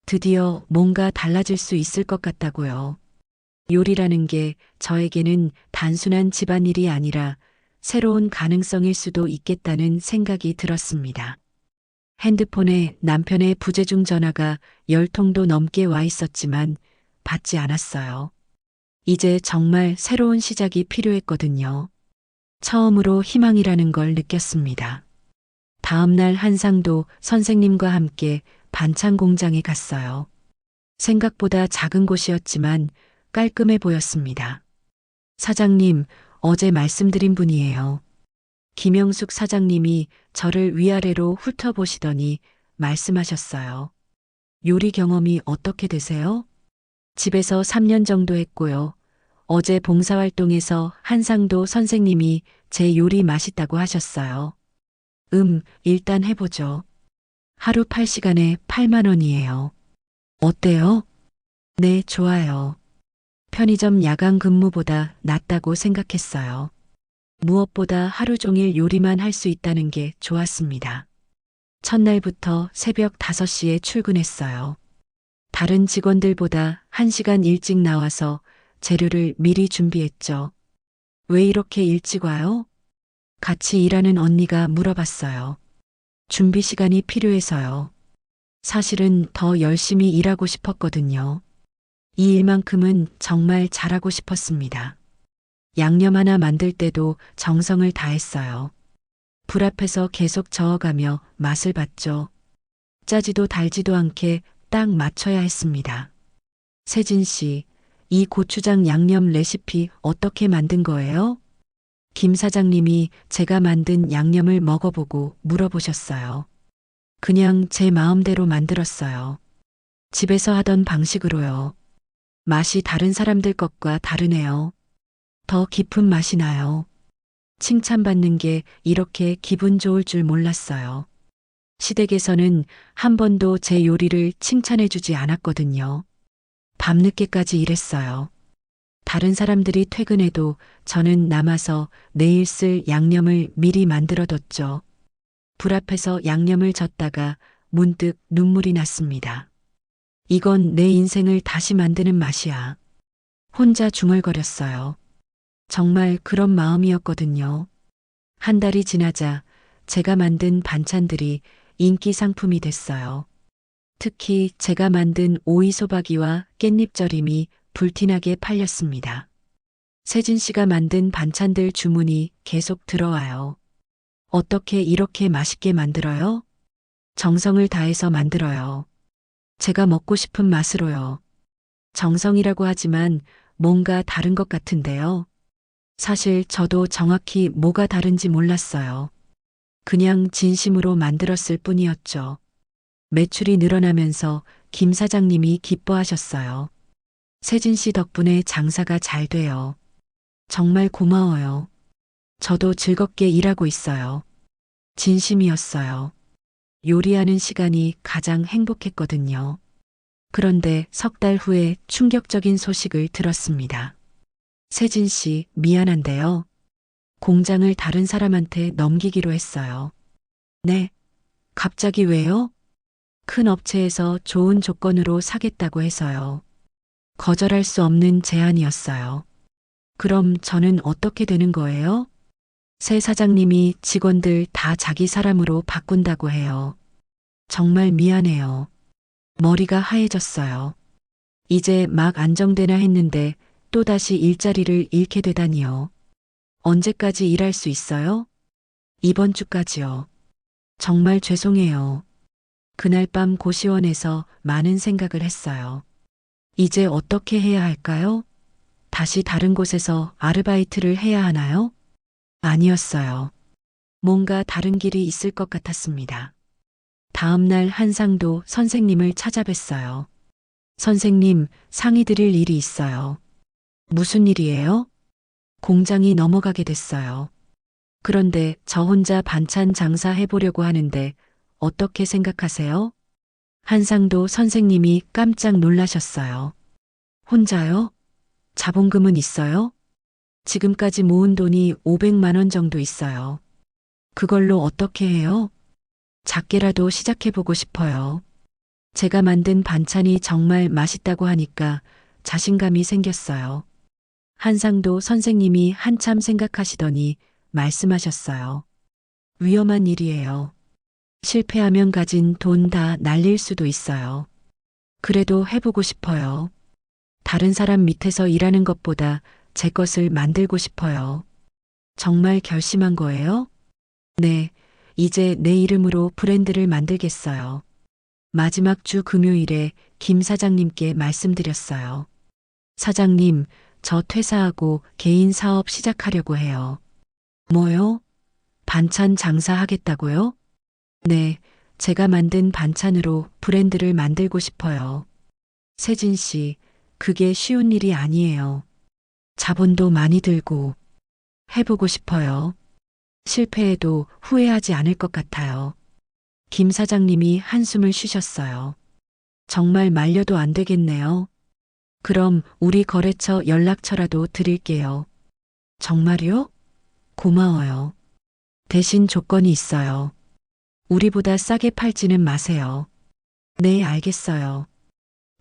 드디어 뭔가 달라질 수 있을 것 같다고요. 요리라는 게 저에게는 단순한 집안일이 아니라 새로운 가능성일 수도 있겠다는 생각이 들었습니다. 핸드폰에 남편의 부재중 전화가 10통도 넘게 와 있었지만 받지 않았어요. 이제 정말 새로운 시작이 필요했거든요. 처음으로 희망이라는 걸 느꼈습니다. 다음 날 한상도 선생님과 함께 반찬 공장에 갔어요. 생각보다 작은 곳이었지만 깔끔해 보였습니다. 사장님, 어제 말씀드린 분이에요. 김영숙 사장님이 저를 위아래로 훑어보시더니 말씀하셨어요. 요리 경험이 어떻게 되세요? 집에서 3년 정도 했고요. 어제 봉사활동에서 한상도 선생님이 제 요리 맛있다고 하셨어요. 일단 해보죠. 하루 8시간에 8만 원이에요. 어때요? 네, 좋아요. 편의점 야간 근무보다 낫다고 생각했어요. 무엇보다 하루 종일 요리만 할 수 있다는 게 좋았습니다. 첫날부터 새벽 5시에 출근했어요. 다른 직원들보다 1시간 일찍 나와서 재료를 미리 준비했죠. 왜 이렇게 일찍 와요? 같이 일하는 언니가 물어봤어요. 준비 시간이 필요해서요. 사실은 더 열심히 일하고 싶었거든요. 이 일만큼은 정말 잘하고 싶었습니다. 양념 하나 만들 때도 정성을 다했어요. 불 앞에서 계속 저어가며 맛을 봤죠. 짜지도 달지도 않게 딱 맞춰야 했습니다. 세진 씨, 이 고추장 양념 레시피 어떻게 만든 거예요? 김 사장님이 제가 만든 양념을 먹어보고 물어보셨어요. 그냥 제 마음대로 만들었어요. 집에서 하던 방식으로요. 맛이 다른 사람들 것과 다르네요. 더 깊은 맛이 나요. 칭찬받는 게 이렇게 기분 좋을 줄 몰랐어요. 시댁에서는 한 번도 제 요리를 칭찬해주지 않았거든요. 밤늦게까지 일했어요. 다른 사람들이 퇴근해도 저는 남아서 내일 쓸 양념을 미리 만들어뒀죠. 불 앞에서 양념을 젓다가 문득 눈물이 났습니다. 이건 내 인생을 다시 만드는 맛이야. 혼자 중얼거렸어요. 정말 그런 마음이었거든요. 한 달이 지나자 제가 만든 반찬들이 인기 상품이 됐어요. 특히 제가 만든 오이소박이와 깻잎절임이 불티나게 팔렸습니다. 세진 씨가 만든 반찬들 주문이 계속 들어와요. 어떻게 이렇게 맛있게 만들어요? 정성을 다해서 만들어요. 제가 먹고 싶은 맛으로요. 정성이라고 하지만 뭔가 다른 것 같은데요. 사실 저도 정확히 뭐가 다른지 몰랐어요. 그냥 진심으로 만들었을 뿐이었죠. 매출이 늘어나면서 김 사장님이 기뻐하셨어요. 세진 씨 덕분에 장사가 잘 돼요. 정말 고마워요. 저도 즐겁게 일하고 있어요. 진심이었어요. 요리하는 시간이 가장 행복했거든요. 그런데 석 달 후에 충격적인 소식을 들었습니다. 세진 씨, 미안한데요. 공장을 다른 사람한테 넘기기로 했어요. 네? 갑자기 왜요? 큰 업체에서 좋은 조건으로 사겠다고 해서요. 거절할 수 없는 제안이었어요. 그럼 저는 어떻게 되는 거예요? 새 사장님이 직원들 다 자기 사람으로 바꾼다고 해요. 정말 미안해요. 머리가 하얘졌어요. 이제 막 안정되나 했는데 또다시 일자리를 잃게 되다니요. 언제까지 일할 수 있어요? 이번 주까지요. 정말 죄송해요. 그날 밤 고시원에서 많은 생각을 했어요. 이제 어떻게 해야 할까요? 다시 다른 곳에서 아르바이트를 해야 하나요? 아니었어요. 뭔가 다른 길이 있을 것 같았습니다. 다음 날 한상도 선생님을 찾아뵀어요. 선생님, 상의 드릴 일이 있어요. 무슨 일이에요? 공장이 넘어가게 됐어요. 그런데 저 혼자 반찬 장사 해보려고 하는데 어떻게 생각하세요? 한상도 선생님이 깜짝 놀라셨어요. 혼자요? 자본금은 있어요? 지금까지 모은 돈이 500만 원 정도 있어요. 그걸로 어떻게 해요? 작게라도 시작해보고 싶어요. 제가 만든 반찬이 정말 맛있다고 하니까 자신감이 생겼어요. 한상도 선생님이 한참 생각하시더니 말씀하셨어요. 위험한 일이에요. 실패하면 가진 돈 다 날릴 수도 있어요. 그래도 해보고 싶어요. 다른 사람 밑에서 일하는 것보다 제 것을 만들고 싶어요. 정말 결심한 거예요? 네, 이제 내 이름으로 브랜드를 만들겠어요. 마지막 주 금요일에 김 사장님께 말씀드렸어요. 사장님, 저 퇴사하고 개인 사업 시작하려고 해요. 뭐요? 반찬 장사하겠다고요? 네, 제가 만든 반찬으로 브랜드를 만들고 싶어요. 세진 씨, 그게 쉬운 일이 아니에요. 자본도 많이 들고 해보고 싶어요. 실패해도 후회하지 않을 것 같아요. 김 사장님이 한숨을 쉬셨어요. 정말 말려도 안 되겠네요. 그럼 우리 거래처 연락처라도 드릴게요. 정말요? 고마워요. 대신 조건이 있어요. 우리보다 싸게 팔지는 마세요. 네, 알겠어요.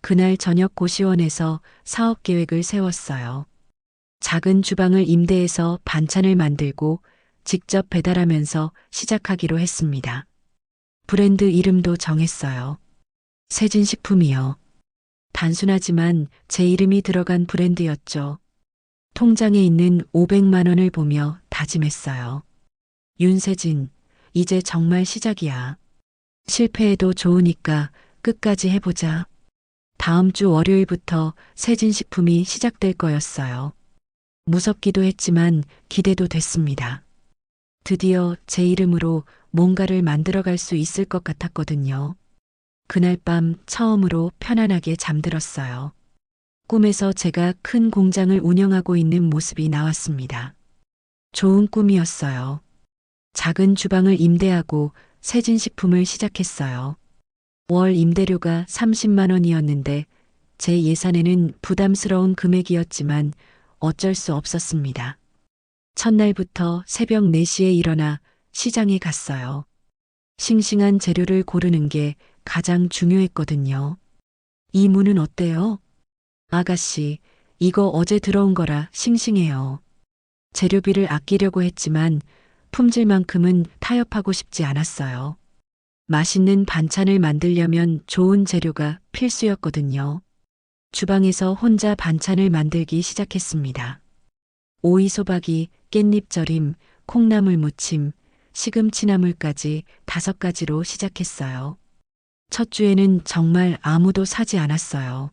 그날 저녁 고시원에서 사업 계획을 세웠어요. 작은 주방을 임대해서 반찬을 만들고 직접 배달하면서 시작하기로 했습니다. 브랜드 이름도 정했어요. 세진식품이요. 단순하지만 제 이름이 들어간 브랜드였죠. 통장에 있는 500만 원을 보며 다짐했어요. 윤세진, 이제 정말 시작이야. 실패해도 좋으니까 끝까지 해보자. 다음 주 월요일부터 세진식품이 시작될 거였어요. 무섭기도 했지만 기대도 됐습니다. 드디어 제 이름으로 뭔가를 만들어갈 수 있을 것 같았거든요. 그날 밤 처음으로 편안하게 잠들었어요. 꿈에서 제가 큰 공장을 운영하고 있는 모습이 나왔습니다. 좋은 꿈이었어요. 작은 주방을 임대하고 세진식품을 시작했어요. 월 임대료가 30만 원이었는데 제 예산에는 부담스러운 금액이었지만 어쩔 수 없었습니다. 첫날부터 새벽 4시에 일어나 시장에 갔어요. 싱싱한 재료를 고르는 게 가장 중요했거든요. 이 무는 어때요? 아가씨, 이거 어제 들어온 거라 싱싱해요. 재료비를 아끼려고 했지만 품질만큼은 타협하고 싶지 않았어요. 맛있는 반찬을 만들려면 좋은 재료가 필수였거든요. 주방에서 혼자 반찬을 만들기 시작했습니다. 오이소박이, 깻잎절임, 콩나물 무침, 시금치나물까지 5가지로 시작했어요. 첫 주에는 정말 아무도 사지 않았어요.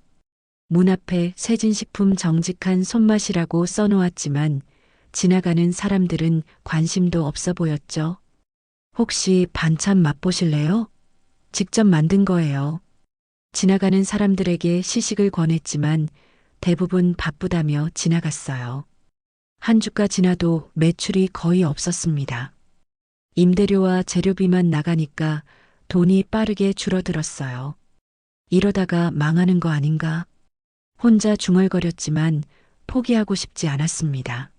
문 앞에 세진식품 정직한 손맛이라고 써놓았지만 지나가는 사람들은 관심도 없어 보였죠. 혹시 반찬 맛보실래요? 직접 만든 거예요. 지나가는 사람들에게 시식을 권했지만 대부분 바쁘다며 지나갔어요. 한 주가 지나도 매출이 거의 없었습니다. 임대료와 재료비만 나가니까 돈이 빠르게 줄어들었어요. 이러다가 망하는 거 아닌가? 혼자 중얼거렸지만 포기하고 싶지 않았습니다.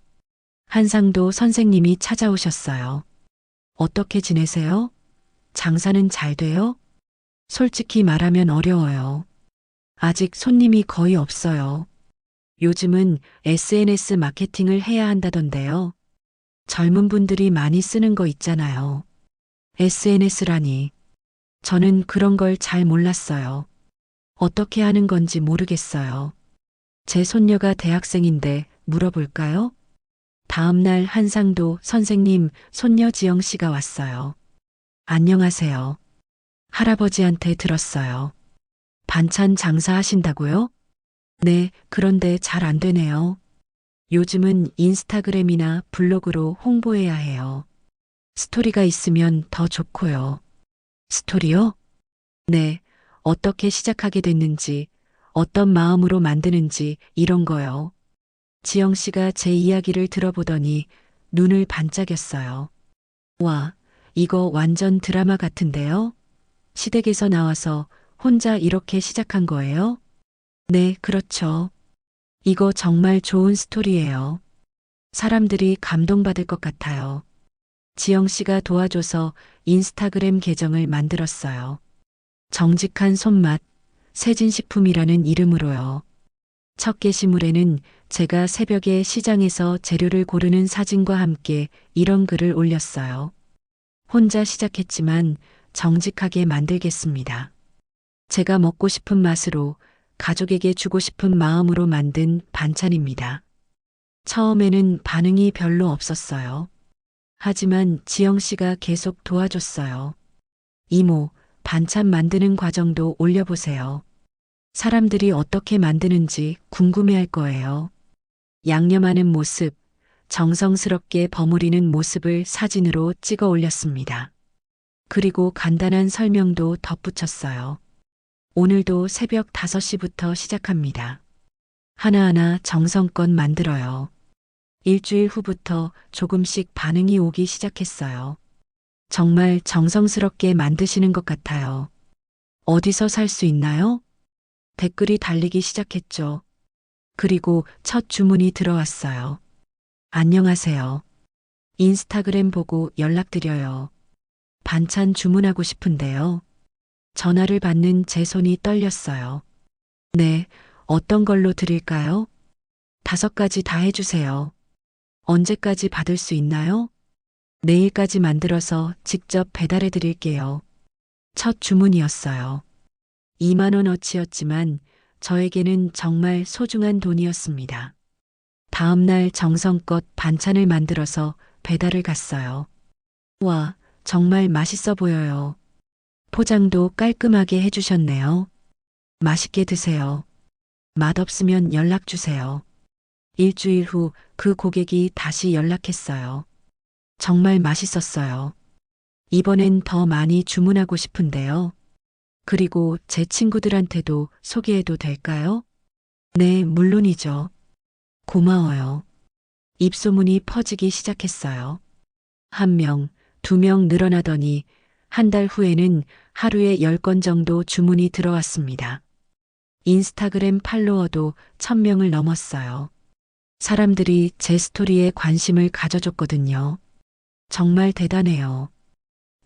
한상도 선생님이 찾아오셨어요. 어떻게 지내세요? 장사는 잘 돼요? 솔직히 말하면 어려워요. 아직 손님이 거의 없어요. 요즘은 SNS 마케팅을 해야 한다던데요. 젊은 분들이 많이 쓰는 거 있잖아요. SNS라니. 저는 그런 걸 잘 몰랐어요. 어떻게 하는 건지 모르겠어요. 제 손녀가 대학생인데 물어볼까요? 다음 날 한상도 선생님, 손녀 지영 씨가 왔어요. 안녕하세요. 할아버지한테 들었어요. 반찬 장사하신다고요? 네, 그런데 잘 안 되네요. 요즘은 인스타그램이나 블로그로 홍보해야 해요. 스토리가 있으면 더 좋고요. 스토리요? 네, 어떻게 시작하게 됐는지, 어떤 마음으로 만드는지 이런 거요. 지영 씨가 제 이야기를 들어보더니 눈을 반짝였어요. 와, 이거 완전 드라마 같은데요? 시댁에서 나와서 혼자 이렇게 시작한 거예요? 네, 그렇죠. 이거 정말 좋은 스토리예요. 사람들이 감동받을 것 같아요. 지영 씨가 도와줘서 인스타그램 계정을 만들었어요. 정직한 손맛, 세진식품이라는 이름으로요. 첫 게시물에는 제가 새벽에 시장에서 재료를 고르는 사진과 함께 이런 글을 올렸어요. 혼자 시작했지만 정직하게 만들겠습니다. 제가 먹고 싶은 맛으로 가족에게 주고 싶은 마음으로 만든 반찬입니다. 처음에는 반응이 별로 없었어요. 하지만 지영 씨가 계속 도와줬어요. 이모, 반찬 만드는 과정도 올려보세요. 사람들이 어떻게 만드는지 궁금해할 거예요. 양념하는 모습, 정성스럽게 버무리는 모습을 사진으로 찍어 올렸습니다. 그리고 간단한 설명도 덧붙였어요. 오늘도 새벽 5시부터 시작합니다. 하나하나 정성껏 만들어요. 일주일 후부터 조금씩 반응이 오기 시작했어요. 정말 정성스럽게 만드시는 것 같아요. 어디서 살 수 있나요? 댓글이 달리기 시작했죠. 그리고 첫 주문이 들어왔어요. 안녕하세요. 인스타그램 보고 연락드려요. 반찬 주문하고 싶은데요. 전화를 받는 제 손이 떨렸어요. 네, 어떤 걸로 드릴까요? 5가지 다 해주세요. 언제까지 받을 수 있나요? 내일까지 만들어서 직접 배달해 드릴게요. 첫 주문이었어요. 2만 원어치였지만 저에게는 정말 소중한 돈이었습니다. 다음 날 정성껏 반찬을 만들어서 배달을 갔어요. 와, 정말 맛있어 보여요. 포장도 깔끔하게 해주셨네요. 맛있게 드세요. 맛없으면 연락 주세요. 일주일 후 그 고객이 다시 연락했어요. 정말 맛있었어요. 이번엔 더 많이 주문하고 싶은데요. 그리고 제 친구들한테도 소개해도 될까요? 네, 물론이죠. 고마워요. 입소문이 퍼지기 시작했어요. 1명, 2명 늘어나더니 한 달 후에는 하루에 10건 정도 주문이 들어왔습니다. 인스타그램 팔로워도 1000명을 넘었어요. 사람들이 제 스토리에 관심을 가져줬거든요. 정말 대단해요.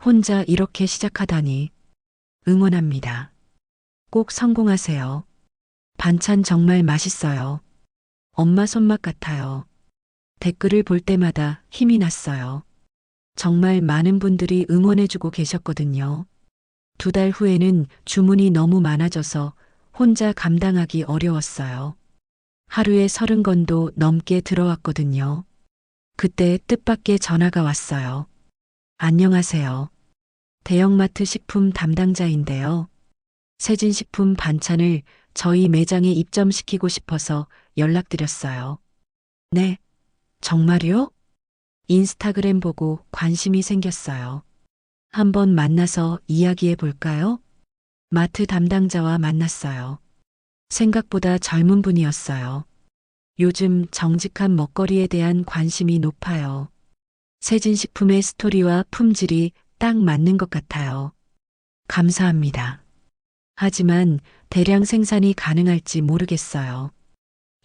혼자 이렇게 시작하다니. 응원합니다. 꼭 성공하세요. 반찬 정말 맛있어요. 엄마 손맛 같아요. 댓글을 볼 때마다 힘이 났어요. 정말 많은 분들이 응원해주고 계셨거든요. 2달 후에는 주문이 너무 많아져서 혼자 감당하기 어려웠어요. 하루에 30건도 넘게 들어왔거든요. 그때 뜻밖의 전화가 왔어요. 안녕하세요. 대형마트 식품 담당자인데요. 세진식품 반찬을 저희 매장에 입점시키고 싶어서 연락드렸어요. 네, 정말요? 인스타그램 보고 관심이 생겼어요. 한번 만나서 이야기해 볼까요? 마트 담당자와 만났어요. 생각보다 젊은 분이었어요. 요즘 정직한 먹거리에 대한 관심이 높아요. 세진식품의 스토리와 품질이 딱 맞는 것 같아요. 감사합니다. 하지만 대량 생산이 가능할지 모르겠어요.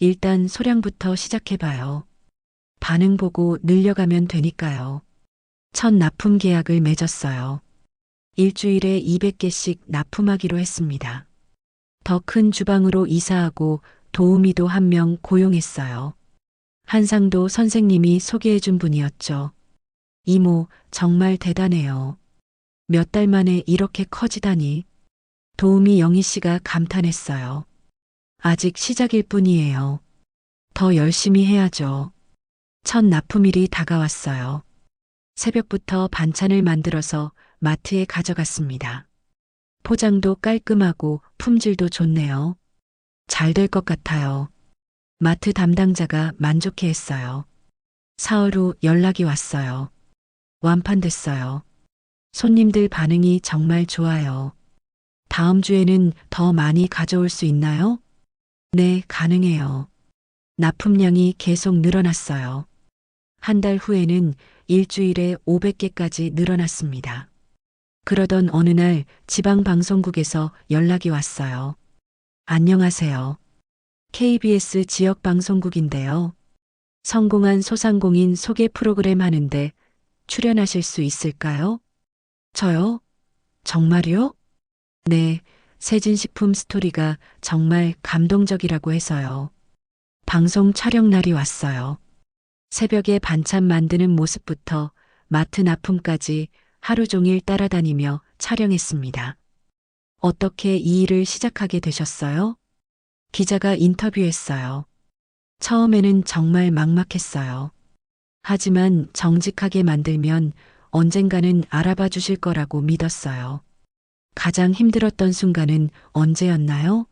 일단 소량부터 시작해봐요. 반응 보고 늘려가면 되니까요. 첫 납품 계약을 맺었어요. 일주일에 200개씩 납품하기로 했습니다. 더 큰 주방으로 이사하고 도우미도 한 명 고용했어요. 한상도 선생님이 소개해준 분이었죠. 이모, 정말 대단해요. 몇 달 만에 이렇게 커지다니. 도우미 영희 씨가 감탄했어요. 아직 시작일 뿐이에요. 더 열심히 해야죠. 첫 납품일이 다가왔어요. 새벽부터 반찬을 만들어서 마트에 가져갔습니다. 포장도 깔끔하고 품질도 좋네요. 잘 될 것 같아요. 마트 담당자가 만족해 했어요. 사흘 후 연락이 왔어요. 완판됐어요. 손님들 반응이 정말 좋아요. 다음 주에는 더 많이 가져올 수 있나요? 네, 가능해요. 납품량이 계속 늘어났어요. 한 달 후에는 일주일에 500개까지 늘어났습니다. 그러던 어느 날 지방방송국에서 연락이 왔어요. 안녕하세요. KBS 지역방송국인데요. 성공한 소상공인 소개 프로그램 하는데 출연하실 수 있을까요? 저요? 정말요? 네, 세진식품 스토리가 정말 감동적이라고 해서요. 방송 촬영 날이 왔어요. 새벽에 반찬 만드는 모습부터 마트 납품까지 하루 종일 따라다니며 촬영했습니다. 어떻게 이 일을 시작하게 되셨어요? 기자가 인터뷰했어요. 처음에는 정말 막막했어요. 하지만 정직하게 만들면 언젠가는 알아봐 주실 거라고 믿었어요. 가장 힘들었던 순간은 언제였나요?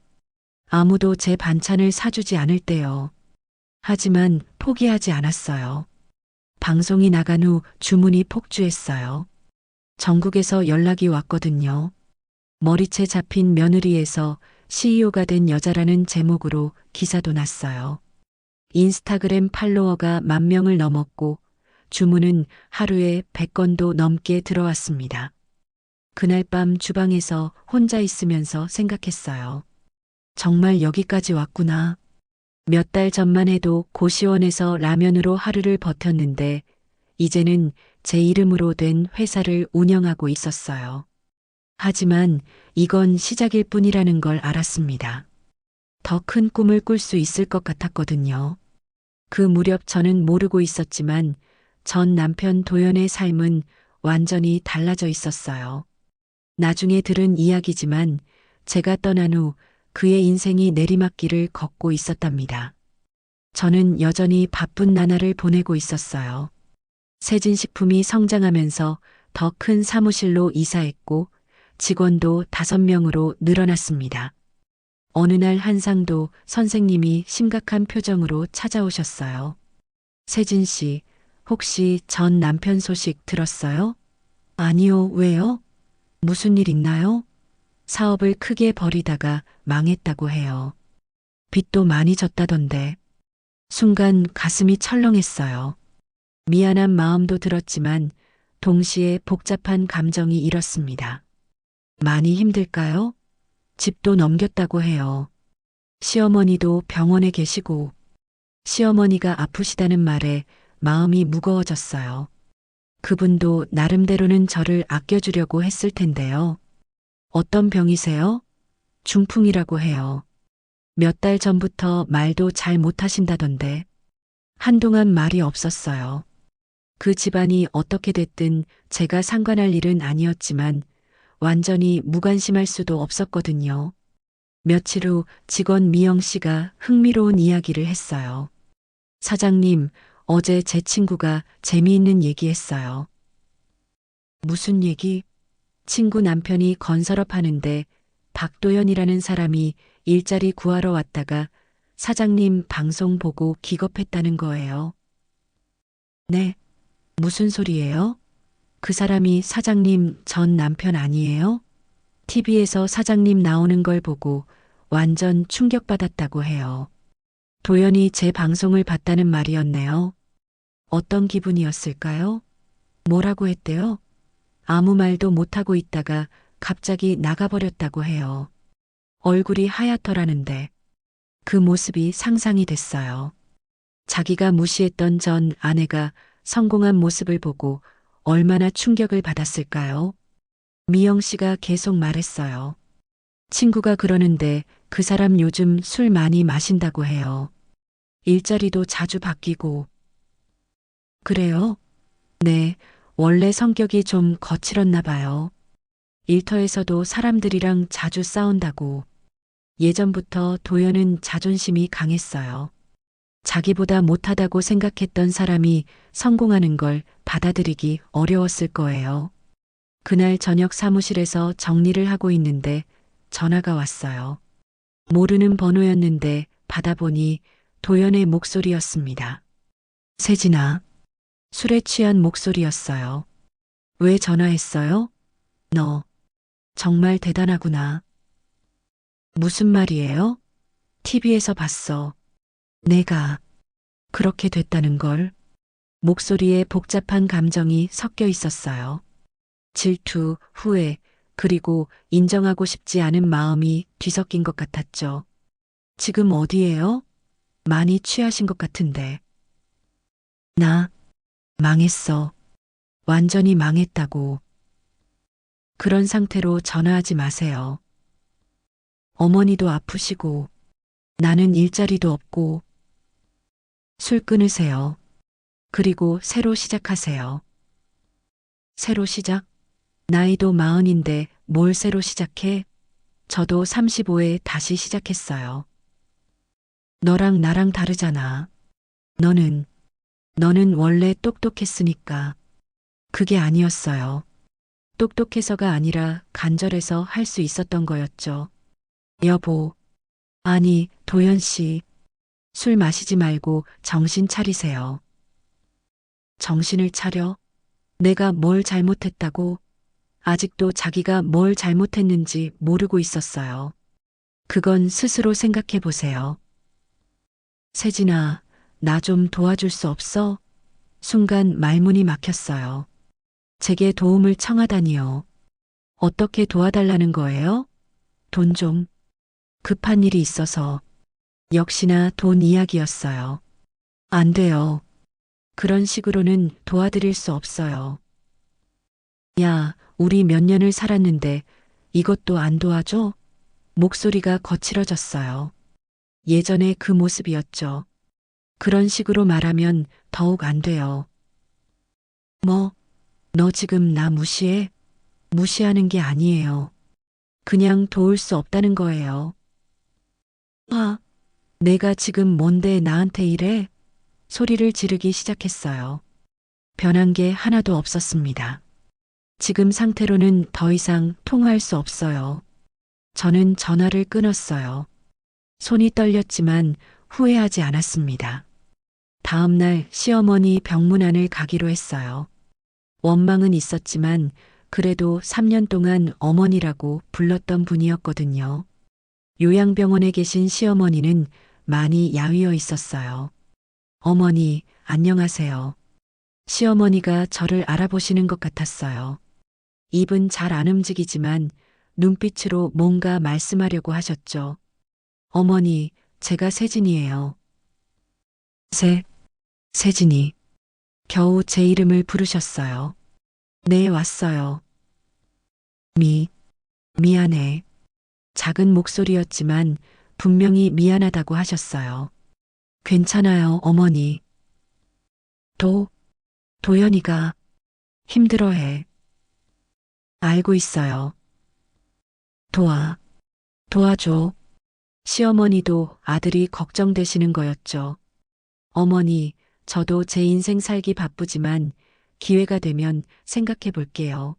아무도 제 반찬을 사주지 않을 때요. 하지만 포기하지 않았어요. 방송이 나간 후 주문이 폭주했어요. 전국에서 연락이 왔거든요. 머리채 잡힌 며느리에서 CEO가 된 여자라는 제목으로 기사도 났어요. 인스타그램 팔로워가 10,000명을 넘었고 주문은 하루에 100건도 넘게 들어왔습니다. 그날 밤 주방에서 혼자 있으면서 생각했어요. 정말 여기까지 왔구나. 몇 달 전만 해도 고시원에서 라면으로 하루를 버텼는데 이제는 제 이름으로 된 회사를 운영하고 있었어요. 하지만 이건 시작일 뿐이라는 걸 알았습니다. 더 큰 꿈을 꿀 수 있을 것 같았거든요. 그 무렵 저는 모르고 있었지만 전 남편 도연의 삶은 완전히 달라져 있었어요. 나중에 들은 이야기지만 제가 떠난 후 그의 인생이 내리막길을 걷고 있었답니다. 저는 여전히 바쁜 나날을 보내고 있었어요. 세진식품이 성장하면서 더 큰 사무실로 이사했고 직원도 5명으로 늘어났습니다. 어느 날 한상도 선생님이 심각한 표정으로 찾아오셨어요. 세진 씨, 혹시 전 남편 소식 들었어요? 아니요, 왜요? 무슨 일 있나요? 사업을 크게 벌이다가 망했다고 해요. 빚도 많이 졌다던데. 순간 가슴이 철렁했어요. 미안한 마음도 들었지만 동시에 복잡한 감정이 일었습니다. 많이 힘들까요? 집도 넘겼다고 해요. 시어머니도 병원에 계시고 시어머니가 아프시다는 말에 마음이 무거워졌어요. 그분도 나름대로는 저를 아껴주려고 했을 텐데요. 어떤 병이세요? 중풍이라고 해요. 몇 달 전부터 말도 잘 못하신다던데. 한동안 말이 없었어요. 그 집안이 어떻게 됐든 제가 상관할 일은 아니었지만 완전히 무관심할 수도 없었거든요. 며칠 후 직원 미영 씨가 흥미로운 이야기를 했어요. 사장님, 어제 제 친구가 재미있는 얘기했어요. 무슨 얘기? 친구 남편이 건설업 하는데 박도연이라는 사람이 일자리 구하러 왔다가 사장님 방송 보고 기겁했다는 거예요. 네, 무슨 소리예요? 그 사람이 사장님 전 남편 아니에요? TV에서 사장님 나오는 걸 보고 완전 충격받았다고 해요. 도연이 제 방송을 봤다는 말이었네요. 어떤 기분이었을까요? 뭐라고 했대요? 아무 말도 못하고 있다가 갑자기 나가버렸다고 해요. 얼굴이 하얗더라는데 그 모습이 상상이 됐어요. 자기가 무시했던 전 아내가 성공한 모습을 보고 얼마나 충격을 받았을까요? 미영 씨가 계속 말했어요. 친구가 그러는데 그 사람 요즘 술 많이 마신다고 해요. 일자리도 자주 바뀌고. 그래요? 네, 원래 성격이 좀 거칠었나 봐요. 일터에서도 사람들이랑 자주 싸운다고. 예전부터 도연은 자존심이 강했어요. 자기보다 못하다고 생각했던 사람이 성공하는 걸 받아들이기 어려웠을 거예요. 그날 저녁 사무실에서 정리를 하고 있는데 전화가 왔어요. 모르는 번호였는데 받아보니 도연의 목소리였습니다. 세진아. 술에 취한 목소리였어요. 왜 전화했어요? 너 정말 대단하구나. 무슨 말이에요? TV에서 봤어. 내가 그렇게 됐다는 걸. 목소리에 복잡한 감정이 섞여 있었어요. 질투, 후회, 그리고 인정하고 싶지 않은 마음이 뒤섞인 것 같았죠. 지금 어디예요? 많이 취하신 것 같은데. 나 망했어. 완전히 망했다고. 그런 상태로 전화하지 마세요. 어머니도 아프시고 나는 일자리도 없고. 술 끊으세요. 그리고 새로 시작하세요. 새로 시작? 나이도 40인데 뭘 새로 시작해? 저도 35에 다시 시작했어요. 너랑 나랑 다르잖아. 너는 원래 똑똑했으니까. 그게 아니었어요. 똑똑해서가 아니라 간절해서 할 수 있었던 거였죠. 여보. 아니, 도연 씨. 술 마시지 말고 정신 차리세요. 정신을 차려? 내가 뭘 잘못했다고? 아직도 자기가 뭘 잘못했는지 모르고 있었어요. 그건 스스로 생각해 보세요. 세진아, 나 좀 도와줄 수 없어? 순간 말문이 막혔어요. 제게 도움을 청하다니요. 어떻게 도와달라는 거예요? 돈 좀. 급한 일이 있어서. 역시나 돈 이야기였어요. 안 돼요. 그런 식으로는 도와드릴 수 없어요. 야, 우리 몇 년을 살았는데 이것도 안 도와줘? 목소리가 거칠어졌어요. 예전의 그 모습이었죠. 그런 식으로 말하면 더욱 안 돼요. 뭐, 너 지금 나 무시해? 무시하는 게 아니에요. 그냥 도울 수 없다는 거예요. 아, 내가 지금 뭔데 나한테 이래? 소리를 지르기 시작했어요. 변한 게 하나도 없었습니다. 지금 상태로는 더 이상 통화할 수 없어요. 저는 전화를 끊었어요. 손이 떨렸지만 후회하지 않았습니다. 다음 날 시어머니 병문안을 가기로 했어요. 원망은 있었지만 그래도 3년 동안 어머니라고 불렀던 분이었거든요. 요양병원에 계신 시어머니는 많이 야위어 있었어요. 어머니, 안녕하세요. 시어머니가 저를 알아보시는 것 같았어요. 입은 잘 안 움직이지만 눈빛으로 뭔가 말씀하려고 하셨죠. 어머니, 제가 세진이에요. 세진이. 겨우 제 이름을 부르셨어요. 네, 왔어요. 미안해. 작은 목소리였지만 분명히 미안하다고 하셨어요. 괜찮아요, 어머니. 도연이가 힘들어해. 알고 있어요. 도와줘. 시어머니도 아들이 걱정되시는 거였죠. 어머니, 저도 제 인생 살기 바쁘지만 기회가 되면 생각해 볼게요.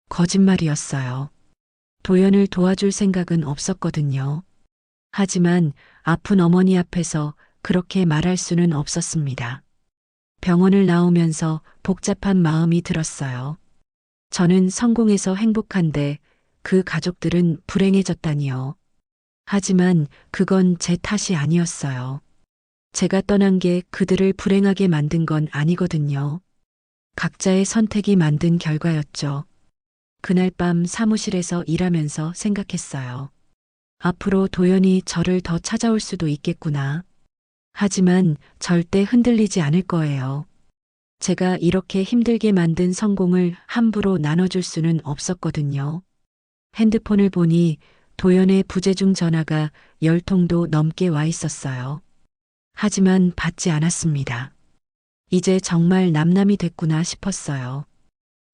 거짓말이었어요. 도연을 도와줄 생각은 없었거든요. 하지만 아픈 어머니 앞에서 그렇게 말할 수는 없었습니다. 병원을 나오면서 복잡한 마음이 들었어요. 저는 성공해서 행복한데 그 가족들은 불행해졌다니요. 하지만 그건 제 탓이 아니었어요. 제가 떠난 게 그들을 불행하게 만든 건 아니거든요. 각자의 선택이 만든 결과였죠. 그날 밤 사무실에서 일하면서 생각했어요. 앞으로 도연이 저를 더 찾아올 수도 있겠구나. 하지만 절대 흔들리지 않을 거예요. 제가 이렇게 힘들게 만든 성공을 함부로 나눠줄 수는 없었거든요. 핸드폰을 보니 도연의 부재중 전화가 10통도 넘게 와 있었어요. 하지만 받지 않았습니다. 이제 정말 남남이 됐구나 싶었어요.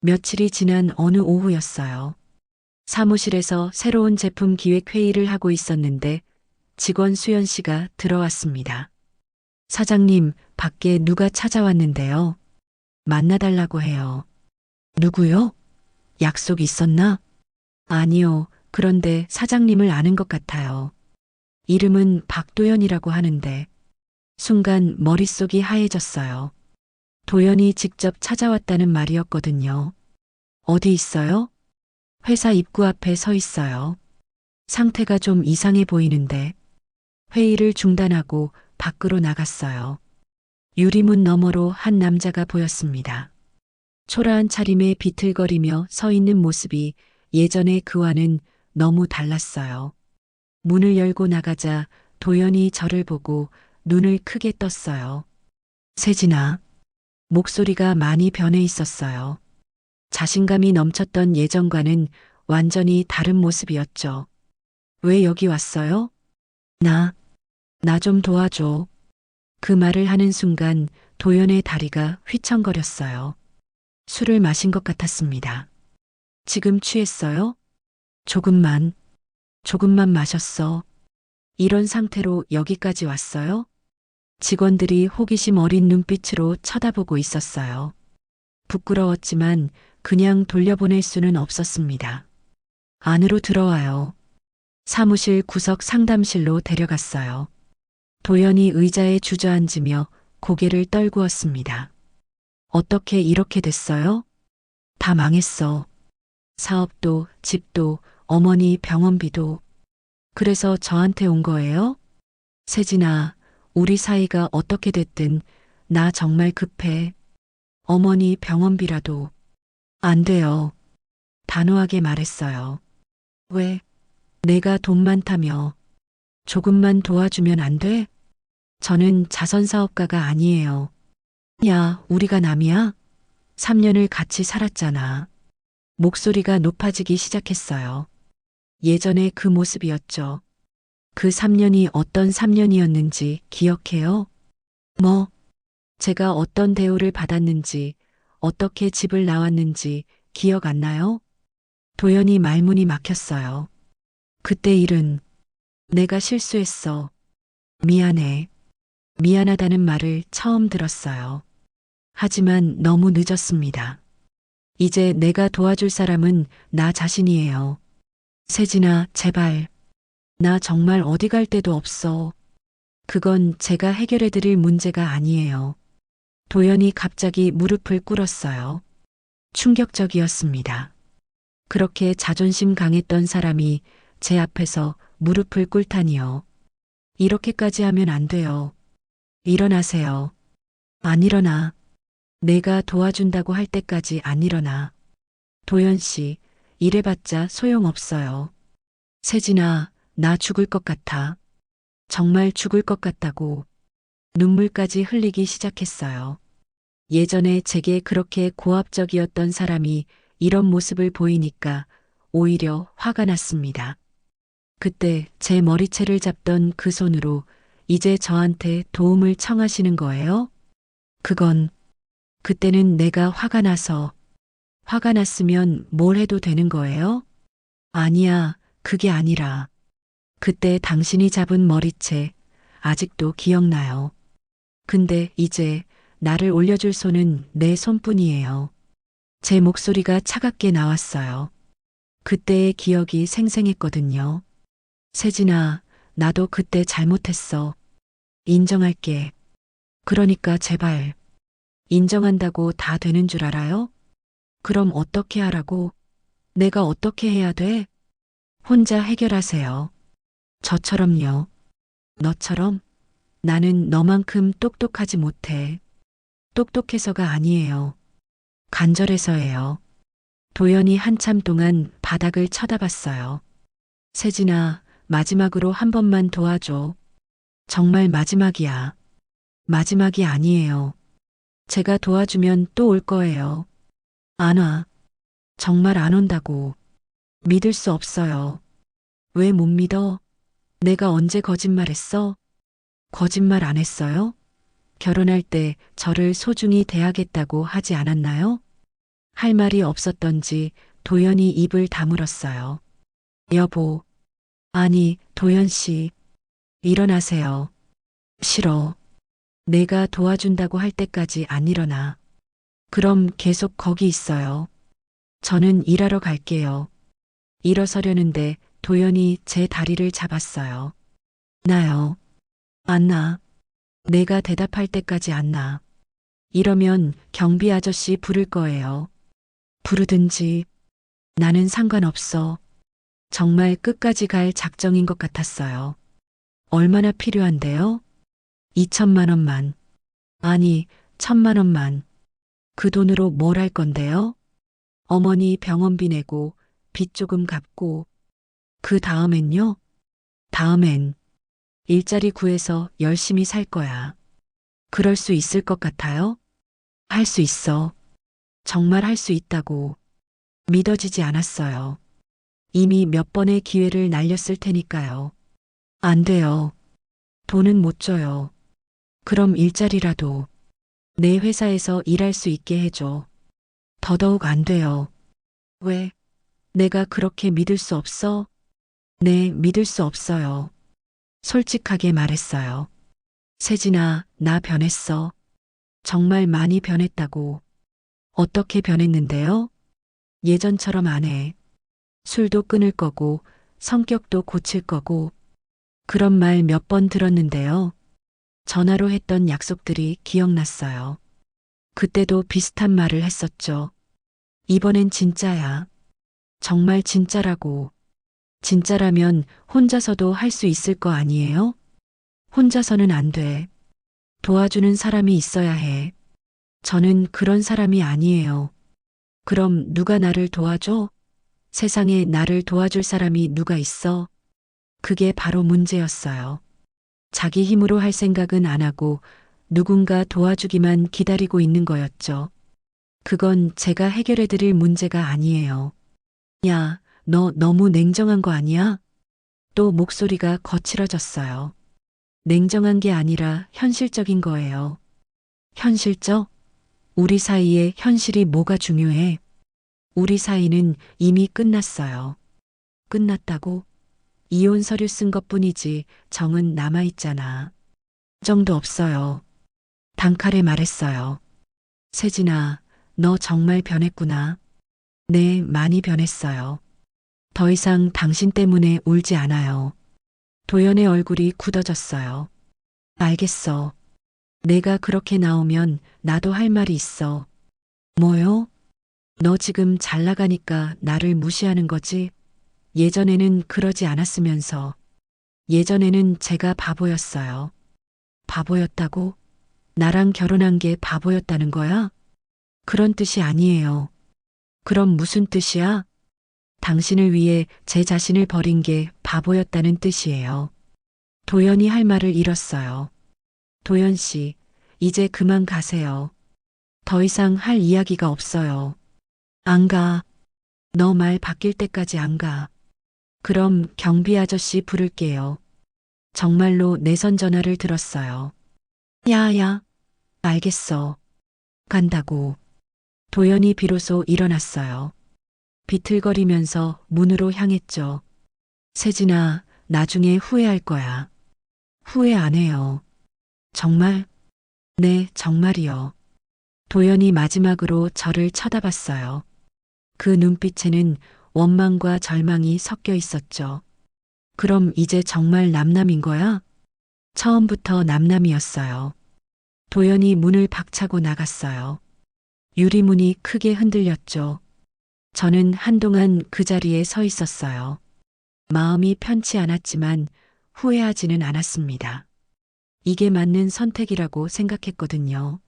며칠이 지난 어느 오후였어요. 사무실에서 새로운 제품 기획 회의를 하고 있었는데 직원 수연 씨가 들어왔습니다. 사장님, 밖에 누가 찾아왔는데요. 만나달라고 해요. 누구요? 약속 있었나? 아니요. 그런데 사장님을 아는 것 같아요. 이름은 박도연이라고 하는데 순간 머릿속이 하얘졌어요. 도연이 직접 찾아왔다는 말이었거든요. 어디 있어요? 회사 입구 앞에 서 있어요. 상태가 좀 이상해 보이는데 회의를 중단하고 밖으로 나갔어요. 유리문 너머로 한 남자가 보였습니다. 초라한 차림에 비틀거리며 서 있는 모습이 예전의 그와는 너무 달랐어요. 문을 열고 나가자 도연이 저를 보고 눈을 크게 떴어요. 세진아. 목소리가 많이 변해 있었어요. 자신감이 넘쳤던 예전과는 완전히 다른 모습이었죠. 왜 여기 왔어요? 나 좀 도와줘. 그 말을 하는 순간 도연의 다리가 휘청거렸어요. 술을 마신 것 같았습니다. 지금 취했어요? 조금만 마셨어. 이런 상태로 여기까지 왔어요? 직원들이 호기심 어린 눈빛으로 쳐다보고 있었어요. 부끄러웠지만 그냥 돌려보낼 수는 없었습니다. 안으로 들어와요. 사무실 구석 상담실로 데려갔어요. 도연이 의자에 주저앉으며 고개를 떨구었습니다. 어떻게 이렇게 됐어요? 다 망했어. 사업도, 집도, 어머니 병원비도. 그래서 저한테 온 거예요? 세진아, 우리 사이가 어떻게 됐든 나 정말 급해. 어머니 병원비라도. 안 돼요. 단호하게 말했어요. 왜? 내가 돈 많다며. 조금만 도와주면 안 돼? 저는 자선사업가가 아니에요. 야, 우리가 남이야? 3년을 같이 살았잖아. 목소리가 높아지기 시작했어요. 예전의 그 모습이었죠. 그 3년이 어떤 3년이었는지 기억해요? 제가 어떤 대우를 받았는지, 어떻게 집을 나왔는지 기억 안 나요? 도연이 말문이 막혔어요. 그때 일은 내가 실수했어. 미안해. 미안하다는 말을 처음 들었어요. 하지만 너무 늦었습니다. 이제 내가 도와줄 사람은 나 자신이에요. 세진아, 제발. 나 정말 어디 갈 데도 없어. 그건 제가 해결해 드릴 문제가 아니에요. 도연이 갑자기 무릎을 꿇었어요. 충격적이었습니다. 그렇게 자존심 강했던 사람이 제 앞에서 무릎을 꿇다니요. 이렇게까지 하면 안 돼요. 일어나세요. 안 일어나. 내가 도와준다고 할 때까지 안 일어나. 도연 씨, 이래봤자 소용없어요. 세진아, 나 죽을 것 같아. 정말 죽을 것 같다고. 눈물까지 흘리기 시작했어요. 예전에 제게 그렇게 고압적이었던 사람이 이런 모습을 보이니까 오히려 화가 났습니다. 그때 제 머리채를 잡던 그 손으로 이제 저한테 도움을 청하시는 거예요? 그때는 내가 화가 났으면 뭘 해도 되는 거예요? 아니야, 그게 아니라. 그때 당신이 잡은 머리채 아직도 기억나요. 근데 이제 나를 올려줄 손은 내 손뿐이에요. 제 목소리가 차갑게 나왔어요. 그때의 기억이 생생했거든요. 세진아, 나도 그때 잘못했어. 인정할게. 그러니까 제발. 인정한다고 다 되는 줄 알아요? 그럼 어떻게 하라고? 내가 어떻게 해야 돼? 혼자 해결하세요. 저처럼요. 너처럼? 나는 너만큼 똑똑하지 못해. 똑똑해서가 아니에요. 간절해서예요. 도연이 한참 동안 바닥을 쳐다봤어요. 세진아, 마지막으로 한 번만 도와줘. 정말 마지막이야. 마지막이 아니에요. 제가 도와주면 또 올 거예요. 안 와. 정말 안 온다고. 믿을 수 없어요. 왜 못 믿어? 내가 언제 거짓말했어? 거짓말 안 했어요? 결혼할 때 저를 소중히 대하겠다고 하지 않았나요? 할 말이 없었던지 도연이 입을 다물었어요. 여보. 아니, 도연 씨. 일어나세요. 싫어. 내가 도와준다고 할 때까지 안 일어나. 그럼 계속 거기 있어요. 저는 일하러 갈게요. 일어서려는데 도연이 제 다리를 잡았어요. 나요. 안 나. 내가 대답할 때까지 안 나. 이러면 경비 아저씨 부를 거예요. 부르든지. 나는 상관없어. 정말 끝까지 갈 작정인 것 같았어요. 얼마나 필요한데요? 2천만 원만. 아니, 1,000만 원만. 그 돈으로 뭘 할 건데요? 어머니 병원비 내고 빚 조금 갚고. 그 다음엔요? 다음엔 일자리 구해서 열심히 살 거야. 그럴 수 있을 것 같아요? 할 수 있어. 정말 할 수 있다고. 믿어지지 않았어요. 이미 몇 번의 기회를 날렸을 테니까요. 안 돼요. 돈은 못 줘요. 그럼 일자리라도 내 회사에서 일할 수 있게 해줘. 더더욱 안 돼요. 왜? 내가 그렇게 믿을 수 없어? 네, 믿을 수 없어요. 솔직하게 말했어요. 세진아, 나 변했어. 정말 많이 변했다고. 어떻게 변했는데요? 예전처럼 안 해. 술도 끊을 거고, 성격도 고칠 거고. 그런 말 몇 번 들었는데요. 전화로 했던 약속들이 기억났어요. 그때도 비슷한 말을 했었죠. 이번엔 진짜야. 정말 진짜라고. 진짜라면 혼자서도 할 수 있을 거 아니에요? 혼자서는 안 돼. 도와주는 사람이 있어야 해. 저는 그런 사람이 아니에요. 그럼 누가 나를 도와줘? 세상에 나를 도와줄 사람이 누가 있어? 그게 바로 문제였어요. 자기 힘으로 할 생각은 안 하고 누군가 도와주기만 기다리고 있는 거였죠. 그건 제가 해결해 드릴 문제가 아니에요. 야, 너 너무 냉정한 거 아니야? 또 목소리가 거칠어졌어요. 냉정한 게 아니라 현실적인 거예요. 현실적? 우리 사이에 현실이 뭐가 중요해? 우리 사이는 이미 끝났어요. 끝났다고? 이혼 서류 쓴 것뿐이지 정은 남아있잖아. 정도 없어요. 단칼에 말했어요. 세진아, 너 정말 변했구나. 네, 많이 변했어요. 더 이상 당신 때문에 울지 않아요. 도연의 얼굴이 굳어졌어요. 알겠어. 내가 그렇게 나오면 나도 할 말이 있어. 뭐요? 너 지금 잘 나가니까 나를 무시하는 거지? 예전에는 그러지 않았으면서. 예전에는 제가 바보였어요. 바보였다고? 나랑 결혼한 게 바보였다는 거야? 그런 뜻이 아니에요. 그럼 무슨 뜻이야? 당신을 위해 제 자신을 버린 게 바보였다는 뜻이에요. 도연이 할 말을 잃었어요. 도연 씨, 이제 그만 가세요. 더 이상 할 이야기가 없어요. 안 가. 너 말 바뀔 때까지 안 가. 그럼 경비 아저씨 부를게요. 정말로 내선 전화를 들었어요. 야야, 알겠어. 간다고. 도연이 비로소 일어났어요. 비틀거리면서 문으로 향했죠. 세진아, 나중에 후회할 거야. 후회 안 해요. 정말? 네, 정말이요. 도연이 마지막으로 저를 쳐다봤어요. 그 눈빛에는 원망과 절망이 섞여 있었죠. 그럼 이제 정말 남남인 거야? 처음부터 남남이었어요. 도연이 문을 박차고 나갔어요. 유리문이 크게 흔들렸죠. 저는 한동안 그 자리에 서 있었어요. 마음이 편치 않았지만 후회하지는 않았습니다. 이게 맞는 선택이라고 생각했거든요.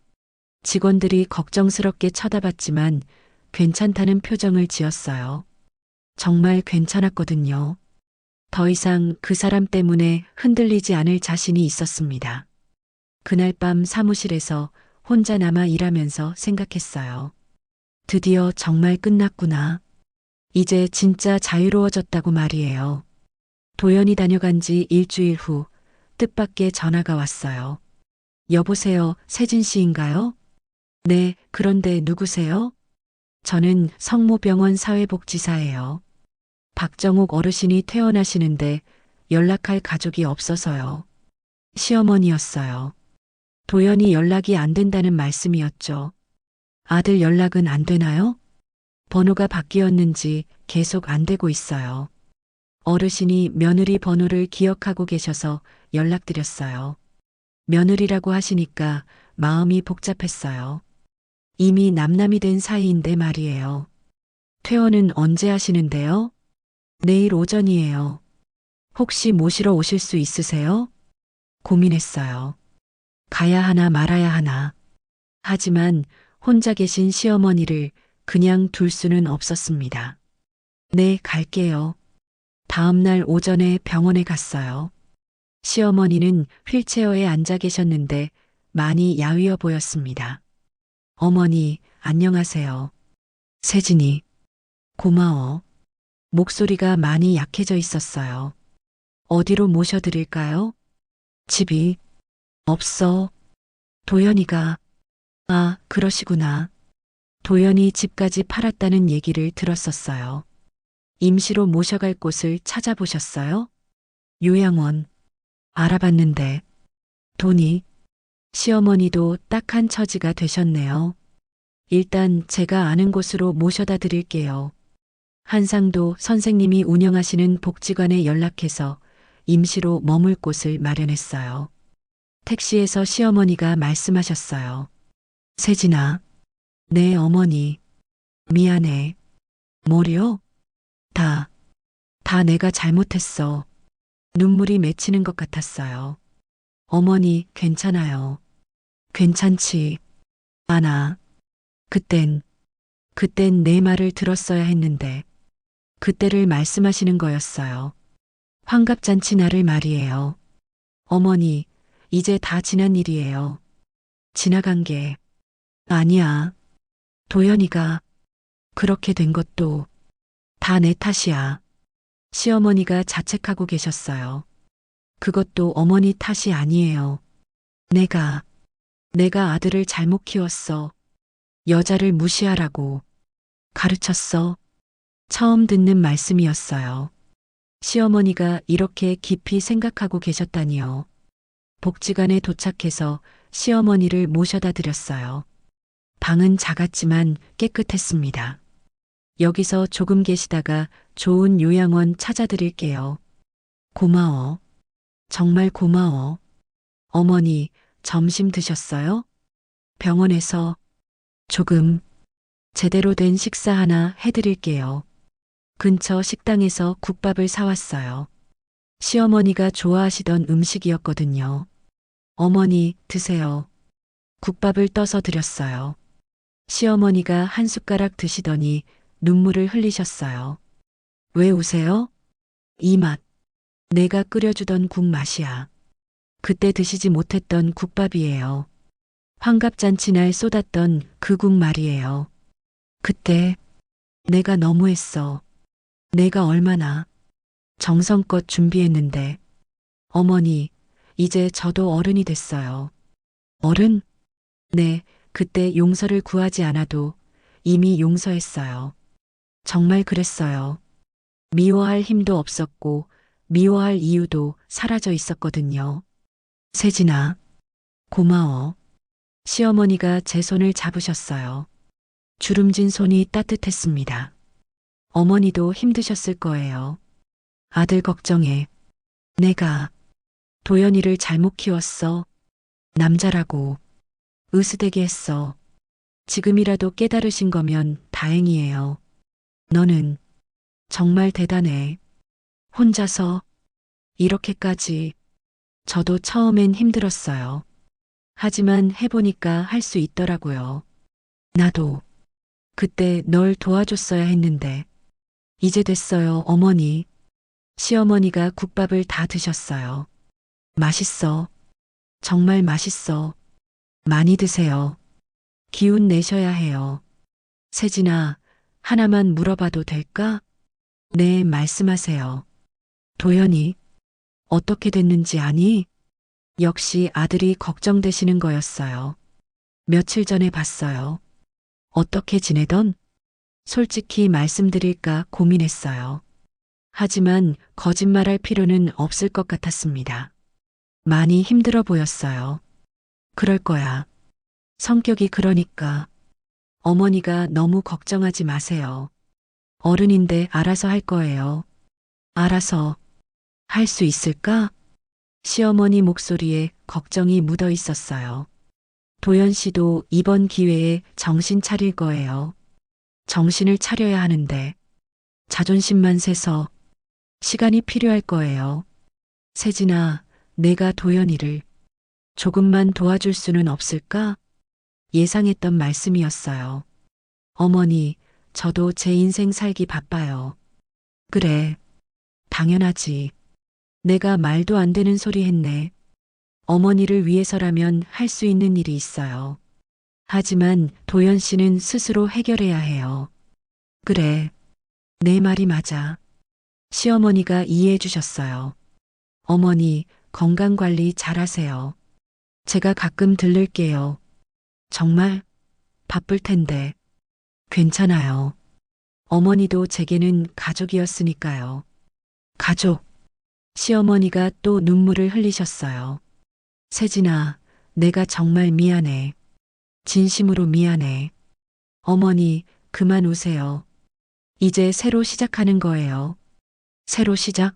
직원들이 걱정스럽게 쳐다봤지만 괜찮다는 표정을 지었어요. 정말 괜찮았거든요. 더 이상 그 사람 때문에 흔들리지 않을 자신이 있었습니다. 그날 밤 사무실에서 혼자 남아 일하면서 생각했어요. 드디어 정말 끝났구나. 이제 진짜 자유로워졌다고 말이에요. 도연이 다녀간 지 일주일 후 뜻밖의 전화가 왔어요. 여보세요, 세진 씨인가요? 네, 그런데 누구세요? 저는 성모병원 사회복지사예요. 박정욱 어르신이 퇴원하시는데 연락할 가족이 없어서요. 시어머니였어요. 도연이 연락이 안 된다는 말씀이었죠. 아들 연락은 안 되나요? 번호가 바뀌었는지 계속 안 되고 있어요. 어르신이 며느리 번호를 기억하고 계셔서 연락드렸어요. 며느리라고 하시니까 마음이 복잡했어요. 이미 남남이 된 사이인데 말이에요. 퇴원은 언제 하시는데요? 내일 오전이에요. 혹시 모시러 오실 수 있으세요? 고민했어요. 가야 하나 말아야 하나. 하지만 혼자 계신 시어머니를 그냥 둘 수는 없었습니다. 네, 갈게요. 다음 날 오전에 병원에 갔어요. 시어머니는 휠체어에 앉아 계셨는데 많이 야위어 보였습니다. 어머니, 안녕하세요. 세진이. 고마워. 목소리가 많이 약해져 있었어요. 어디로 모셔드릴까요? 집이 없어. 도연이가. 아, 그러시구나. 도연이 집까지 팔았다는 얘기를 들었었어요. 임시로 모셔갈 곳을 찾아보셨어요? 요양원. 알아봤는데. 돈이. 시어머니도 딱한 처지가 되셨네요. 일단 제가 아는 곳으로 모셔다 드릴게요. 한상도 선생님이 운영하시는 복지관에 연락해서 임시로 머물 곳을 마련했어요. 택시에서 시어머니가 말씀하셨어요. 세진아. 네, 어머니. 미안해. 뭐요? 다 내가 잘못했어. 눈물이 맺히는 것 같았어요. 어머니, 괜찮아요. 괜찮지. 않아. 그땐 내 말을 들었어야 했는데. 그때를 말씀하시는 거였어요. 환갑잔치 날을 말이에요. 어머니, 이제 다 지난 일이에요. 지나간 게 아니야. 도연이가 그렇게 된 것도 다 내 탓이야. 시어머니가 자책하고 계셨어요. 그것도 어머니 탓이 아니에요. 내가 아들을 잘못 키웠어. 여자를 무시하라고 가르쳤어. 처음 듣는 말씀이었어요. 시어머니가 이렇게 깊이 생각하고 계셨다니요. 복지관에 도착해서 시어머니를 모셔다 드렸어요. 방은 작았지만 깨끗했습니다. 여기서 조금 계시다가 좋은 요양원 찾아드릴게요. 고마워. 정말 고마워. 어머니, 점심 드셨어요? 병원에서 조금 제대로 된 식사 하나 해드릴게요. 근처 식당에서 국밥을 사왔어요. 시어머니가 좋아하시던 음식이었거든요. 어머니, 드세요. 국밥을 떠서 드렸어요. 시어머니가 한 숟가락 드시더니 눈물을 흘리셨어요. 왜 우세요? 이 맛. 내가 끓여주던 국 맛이야. 그때 드시지 못했던 국밥이에요. 환갑잔치 날 쏟았던 그 국 말이에요. 그때 내가 너무했어. 내가 얼마나 정성껏 준비했는데. 어머니, 이제 저도 어른이 됐어요. 어른? 네, 그때 용서를 구하지 않아도 이미 용서했어요. 정말 그랬어요. 미워할 힘도 없었고 미워할 이유도 사라져 있었거든요. 세진아, 고마워. 시어머니가 제 손을 잡으셨어요. 주름진 손이 따뜻했습니다. 어머니도 힘드셨을 거예요. 아들 걱정해. 내가 도연이를 잘못 키웠어. 남자라고 으스대게 했어. 지금이라도 깨달으신 거면 다행이에요. 너는 정말 대단해. 혼자서 이렇게까지. 저도 처음엔 힘들었어요. 하지만 해보니까 할 수 있더라고요. 나도 그때 널 도와줬어야 했는데. 이제 됐어요, 어머니. 시어머니가 국밥을 다 드셨어요. 맛있어. 정말 맛있어. 많이 드세요. 기운 내셔야 해요. 세진아, 하나만 물어봐도 될까? 네, 말씀하세요. 도연이, 어떻게 됐는지 아니? 역시 아들이 걱정되시는 거였어요. 며칠 전에 봤어요. 어떻게 지내던? 솔직히 말씀드릴까 고민했어요. 하지만 거짓말할 필요는 없을 것 같았습니다. 많이 힘들어 보였어요. 그럴 거야. 성격이 그러니까. 어머니가 너무 걱정하지 마세요. 어른인데 알아서 할 거예요. 알아서 할 수 있을까? 시어머니 목소리에 걱정이 묻어 있었어요. 도연 씨도 이번 기회에 정신 차릴 거예요. 정신을 차려야 하는데 자존심만 세서 시간이 필요할 거예요. 세진아, 내가 도연이를 조금만 도와줄 수는 없을까? 예상했던 말씀이었어요. 어머니, 저도 제 인생 살기 바빠요. 그래, 당연하지. 내가 말도 안 되는 소리 했네. 어머니를 위해서라면 할 수 있는 일이 있어요. 하지만 도연 씨는 스스로 해결해야 해요. 그래, 내 말이 맞아. 시어머니가 이해해 주셨어요. 어머니, 건강관리 잘하세요. 제가 가끔 들를게요. 정말 바쁠 텐데. 괜찮아요. 어머니도 제게는 가족이었으니까요. 가족. 시어머니가 또 눈물을 흘리셨어요. 세진아, 내가 정말 미안해. 진심으로 미안해. 어머니, 그만 우세요. 이제 새로 시작하는 거예요. 새로 시작?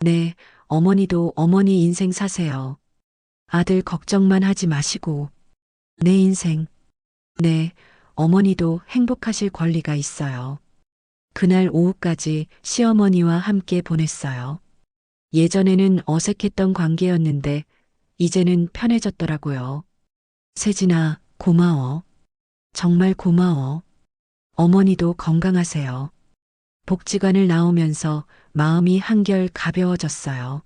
네, 어머니도 어머니 인생 사세요. 아들 걱정만 하지 마시고. 내 인생. 네, 어머니도 행복하실 권리가 있어요. 그날 오후까지 시어머니와 함께 보냈어요. 예전에는 어색했던 관계였는데 이제는 편해졌더라고요. 세진아, 고마워. 정말 고마워. 어머니도 건강하세요. 복지관을 나오면서 마음이 한결 가벼워졌어요.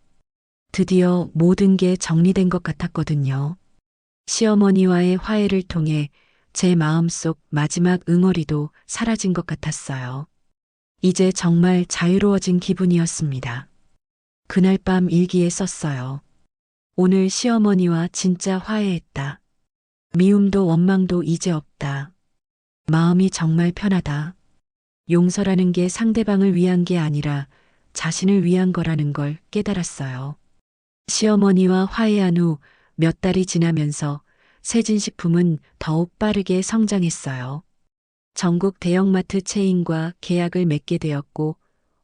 드디어 모든 게 정리된 것 같았거든요. 시어머니와의 화해를 통해 제 마음속 마지막 응어리도 사라진 것 같았어요. 이제 정말 자유로워진 기분이었습니다. 그날 밤 일기에 썼어요. 오늘 시어머니와 진짜 화해했다. 미움도 원망도 이제 없다. 마음이 정말 편하다. 용서라는 게 상대방을 위한 게 아니라 자신을 위한 거라는 걸 깨달았어요. 시어머니와 화해한 후 몇 달이 지나면서 세진식품은 더욱 빠르게 성장했어요. 전국 대형마트 체인과 계약을 맺게 되었고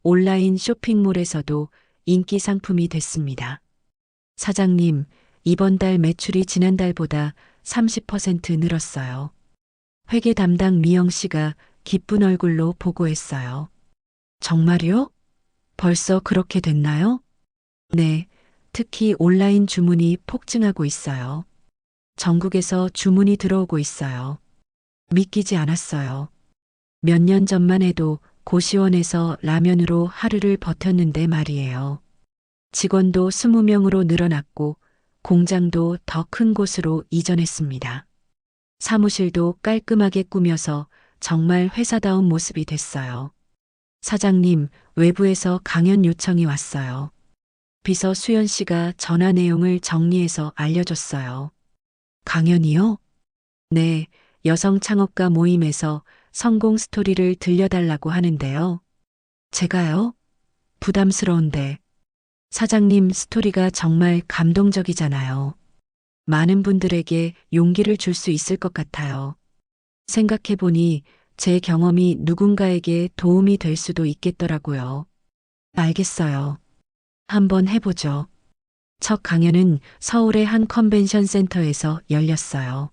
온라인 쇼핑몰에서도 인기 상품이 됐습니다. 사장님, 이번 달 매출이 지난달보다 30% 늘었어요. 회계 담당 미영 씨가 기쁜 얼굴로 보고했어요. 정말요? 벌써 그렇게 됐나요? 네, 특히 온라인 주문이 폭증하고 있어요. 전국에서 주문이 들어오고 있어요. 믿기지 않았어요. 몇 년 전만 해도 고시원에서 라면으로 하루를 버텼는데 말이에요. 직원도 20명으로 늘어났고 공장도 더 큰 곳으로 이전했습니다. 사무실도 깔끔하게 꾸며서 정말 회사다운 모습이 됐어요. 사장님, 외부에서 강연 요청이 왔어요. 비서 수연 씨가 전화 내용을 정리해서 알려줬어요. 강연이요? 네, 여성 창업가 모임에서 성공 스토리를 들려달라고 하는데요. 제가요? 부담스러운데. 사장님 스토리가 정말 감동적이잖아요. 많은 분들에게 용기를 줄 수 있을 것 같아요. 생각해보니 제 경험이 누군가에게 도움이 될 수도 있겠더라고요. 알겠어요. 한번 해보죠. 첫 강연은 서울의 한 컨벤션 센터에서 열렸어요.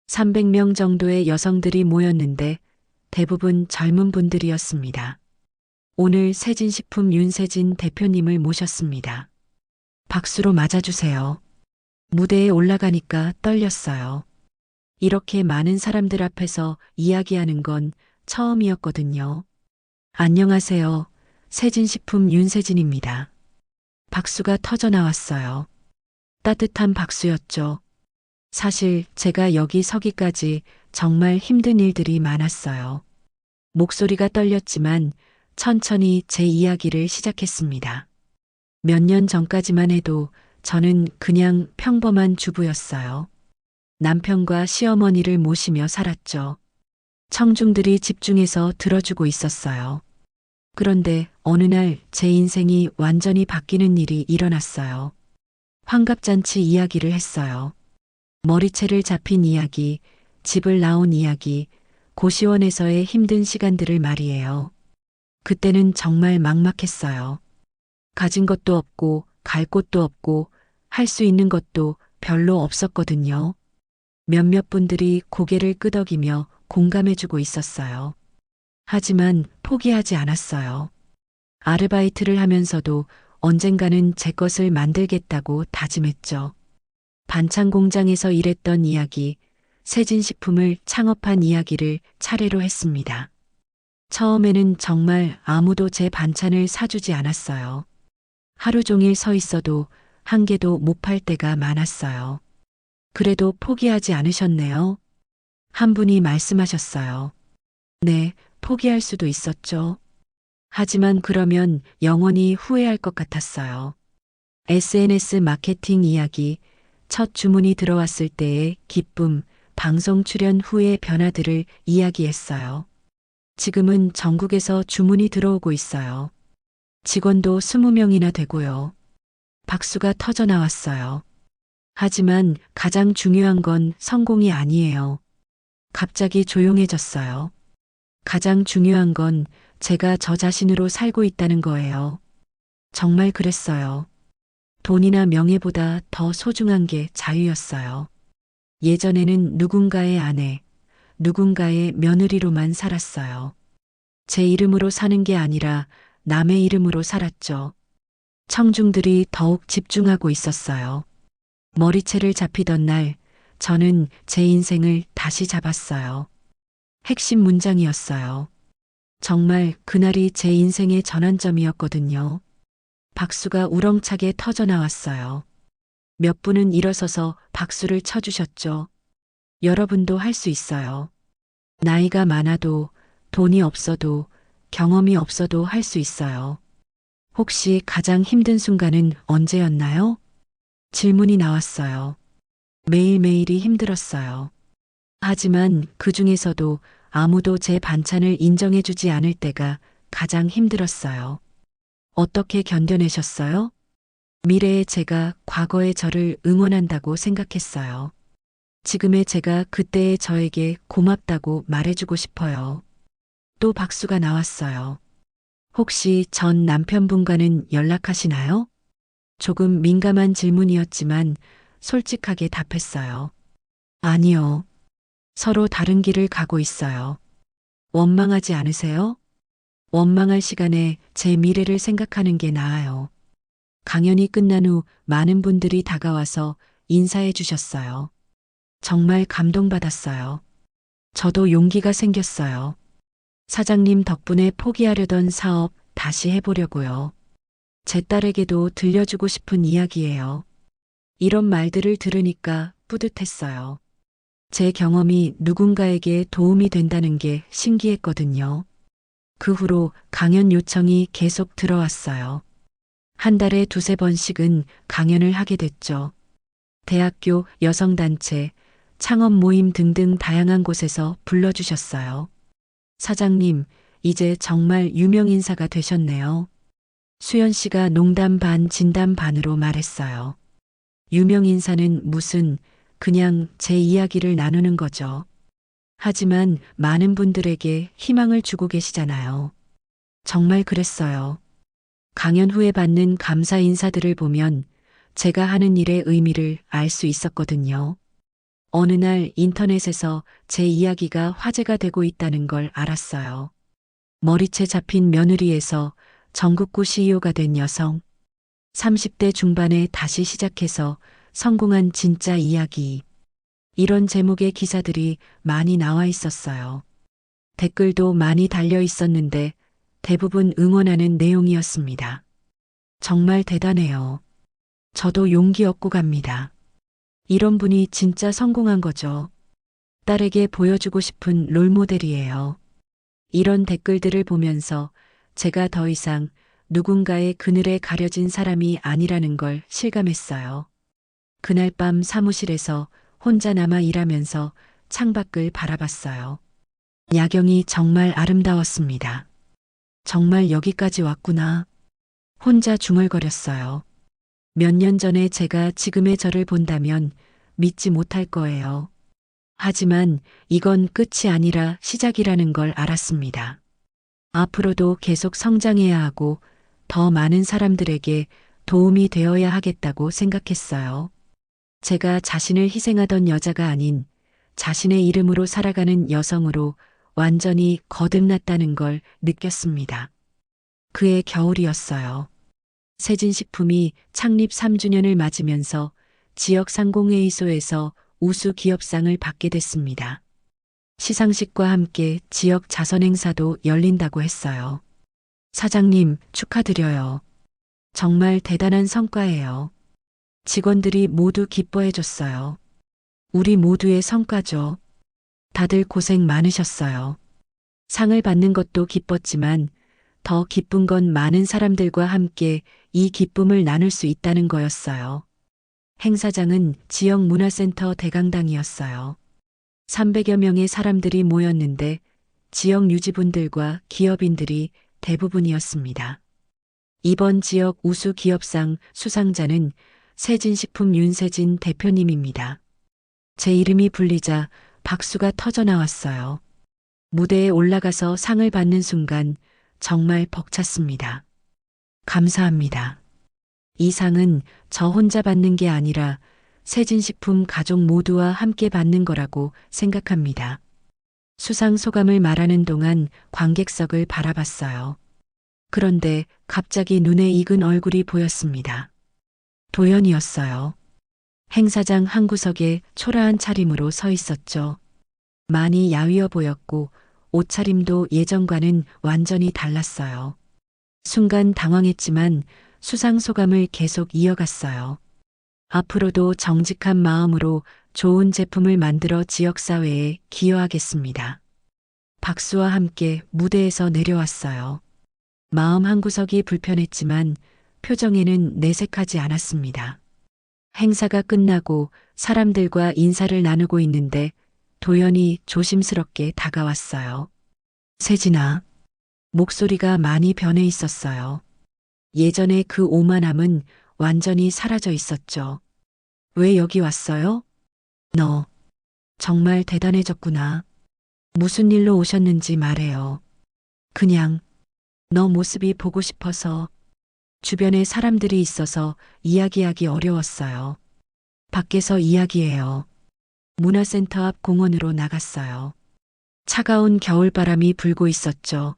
300명 정도의 여성들이 모였는데 대부분 젊은 분들이었습니다. 오늘 세진식품 윤세진 대표님을 모셨습니다. 박수로 맞아주세요. 무대에 올라가니까 떨렸어요. 이렇게 많은 사람들 앞에서 이야기하는 건 처음이었거든요. 안녕하세요. 세진식품 윤세진입니다. 박수가 터져 나왔어요. 따뜻한 박수였죠. 사실 제가 여기 서기까지 정말 힘든 일들이 많았어요. 목소리가 떨렸지만 천천히 제 이야기를 시작했습니다. 몇 년 전까지만 해도 저는 그냥 평범한 주부였어요. 남편과 시어머니를 모시며 살았죠. 청중들이 집중해서 들어주고 있었어요. 그런데 어느 날 제 인생이 완전히 바뀌는 일이 일어났어요. 환갑잔치 이야기를 했어요. 머리채를 잡힌 이야기, 집을 나온 이야기, 고시원에서의 힘든 시간들을 말이에요. 그때는 정말 막막했어요. 가진 것도 없고, 갈 곳도 없고, 할 수 있는 것도 별로 없었거든요. 몇몇 분들이 고개를 끄덕이며 공감해주고 있었어요. 하지만 포기하지 않았어요. 아르바이트를 하면서도 언젠가는 제 것을 만들겠다고 다짐했죠. 반찬 공장에서 일했던 이야기, 세진식품을 창업한 이야기를 차례로 했습니다. 처음에는 정말 아무도 제 반찬을 사주지 않았어요. 하루 종일 서 있어도 한 개도 못 팔 때가 많았어요. 그래도 포기하지 않으셨네요. 한 분이 말씀하셨어요. 네, 포기할 수도 있었죠. 하지만 그러면 영원히 후회할 것 같았어요. SNS 마케팅 이야기, 첫 주문이 들어왔을 때의 기쁨, 방송 출연 후의 변화들을 이야기했어요. 지금은 전국에서 주문이 들어오고 있어요. 직원도 20명이나 되고요. 박수가 터져 나왔어요. 하지만 가장 중요한 건 성공이 아니에요. 갑자기 조용해졌어요. 가장 중요한 건 제가 저 자신으로 살고 있다는 거예요. 정말 그랬어요. 돈이나 명예보다 더 소중한 게 자유였어요. 예전에는 누군가의 아내, 누군가의 며느리로만 살았어요. 제 이름으로 사는 게 아니라 남의 이름으로 살았죠. 청중들이 더욱 집중하고 있었어요. 머리채를 잡히던 날, 저는 제 인생을 다시 잡았어요. 핵심 문장이었어요. 정말 그날이 제 인생의 전환점이었거든요. 박수가 우렁차게 터져 나왔어요. 몇 분은 일어서서 박수를 쳐주셨죠. 여러분도 할 수 있어요. 나이가 많아도, 돈이 없어도, 경험이 없어도 할 수 있어요. 혹시 가장 힘든 순간은 언제였나요? 질문이 나왔어요. 매일매일이 힘들었어요. 하지만 그 중에서도 아무도 제 반찬을 인정해주지 않을 때가 가장 힘들었어요. 어떻게 견뎌내셨어요? 미래의 제가 과거의 저를 응원한다고 생각했어요. 지금의 제가 그때의 저에게 고맙다고 말해주고 싶어요. 또 박수가 나왔어요. 혹시 전 남편분과는 연락하시나요? 조금 민감한 질문이었지만 솔직하게 답했어요. 아니요. 서로 다른 길을 가고 있어요. 원망하지 않으세요? 원망할 시간에 제 미래를 생각하는 게 나아요. 강연이 끝난 후 많은 분들이 다가와서 인사해 주셨어요. 정말 감동받았어요. 저도 용기가 생겼어요. 사장님 덕분에 포기하려던 사업 다시 해보려고요. 제 딸에게도 들려주고 싶은 이야기예요. 이런 말들을 들으니까 뿌듯했어요. 제 경험이 누군가에게 도움이 된다는 게 신기했거든요. 그 후로 강연 요청이 계속 들어왔어요. 한 달에 2~3번씩은 강연을 하게 됐죠. 대학교, 여성단체, 창업 모임 등등 다양한 곳에서 불러주셨어요. 사장님, 이제 정말 유명 인사가 되셨네요. 수연 씨가 농담 반 진담 반으로 말했어요. 유명 인사는 무슨, 그냥 제 이야기를 나누는 거죠. 하지만 많은 분들에게 희망을 주고 계시잖아요. 정말 그랬어요. 강연 후에 받는 감사 인사들을 보면 제가 하는 일의 의미를 알 수 있었거든요. 어느 날 인터넷에서 제 이야기가 화제가 되고 있다는 걸 알았어요. 머리채 잡힌 며느리에서 전국구 CEO가 된 여성. 30대 중반에 다시 시작해서 성공한 진짜 이야기. 이런 제목의 기사들이 많이 나와 있었어요. 댓글도 많이 달려 있었는데 대부분 응원하는 내용이었습니다. 정말 대단해요. 저도 용기 얻고 갑니다. 이런 분이 진짜 성공한 거죠. 딸에게 보여주고 싶은 롤모델이에요. 이런 댓글들을 보면서 제가 더 이상 누군가의 그늘에 가려진 사람이 아니라는 걸 실감했어요. 그날 밤 사무실에서 혼자 남아 일하면서 창밖을 바라봤어요. 야경이 정말 아름다웠습니다. 정말 여기까지 왔구나. 혼자 중얼거렸어요. 몇 년 전에 제가 지금의 저를 본다면 믿지 못할 거예요. 하지만 이건 끝이 아니라 시작이라는 걸 알았습니다. 앞으로도 계속 성장해야 하고 더 많은 사람들에게 도움이 되어야 하겠다고 생각했어요. 제가 자신을 희생하던 여자가 아닌 자신의 이름으로 살아가는 여성으로 완전히 거듭났다는 걸 느꼈습니다. 그해 겨울이었어요. 세진식품이 창립 3주년을 맞으면서 지역 상공회의소에서 우수 기업상을 받게 됐습니다. 시상식과 함께 지역 자선 행사도 열린다고 했어요. 사장님, 축하드려요. 정말 대단한 성과예요. 직원들이 모두 기뻐해 줬어요. 우리 모두의 성과죠. 다들 고생 많으셨어요. 상을 받는 것도 기뻤지만 더 기쁜 건 많은 사람들과 함께 이 기쁨을 나눌 수 있다는 거였어요. 행사장은 지역 문화센터 대강당이었어요. 300여 명의 사람들이 모였는데 지역 유지분들과 기업인들이 대부분이었습니다. 이번 지역 우수 기업상 수상자는 세진식품 윤세진 대표님입니다. 제 이름이 불리자 박수가 터져 나왔어요. 무대에 올라가서 상을 받는 순간 정말 벅찼습니다. 감사합니다. 이 상은 저 혼자 받는 게 아니라 세진식품 가족 모두와 함께 받는 거라고 생각합니다. 수상 소감을 말하는 동안 관객석을 바라봤어요. 그런데 갑자기 눈에 익은 얼굴이 보였습니다. 도연이었어요. 행사장 한 구석에 초라한 차림으로 서 있었죠. 많이 야위어 보였고 옷차림도 예전과는 완전히 달랐어요. 순간 당황했지만 수상 소감을 계속 이어갔어요. 앞으로도 정직한 마음으로 좋은 제품을 만들어 지역사회에 기여하겠습니다. 박수와 함께 무대에서 내려왔어요. 마음 한구석이 불편했지만 표정에는 내색하지 않았습니다. 행사가 끝나고 사람들과 인사를 나누고 있는데 도연이 조심스럽게 다가왔어요. 세진아, 목소리가 많이 변해 있었어요. 예전에 그 오만함은 완전히 사라져 있었죠. 왜 여기 왔어요? 너 정말 대단해졌구나. 무슨 일로 오셨는지 말해요. 그냥 너 모습이 보고 싶어서. 주변에 사람들이 있어서 이야기하기 어려웠어요. 밖에서 이야기해요. 문화센터 앞 공원으로 나갔어요. 차가운 겨울바람이 불고 있었죠.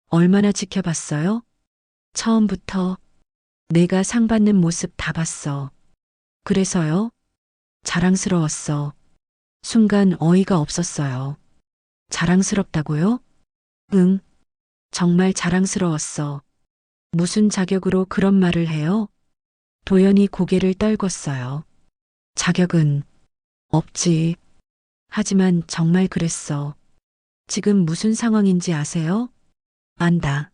얼마나 지켜봤어요? 처음부터 내가 상 받는 모습 다 봤어. 그래서요? 자랑스러웠어. 순간 어이가 없었어요. 자랑스럽다고요? 응. 정말 자랑스러웠어. 무슨 자격으로 그런 말을 해요? 도연이 고개를 떨궜어요. 자격은 없지. 하지만 정말 그랬어. 지금 무슨 상황인지 아세요? 안다.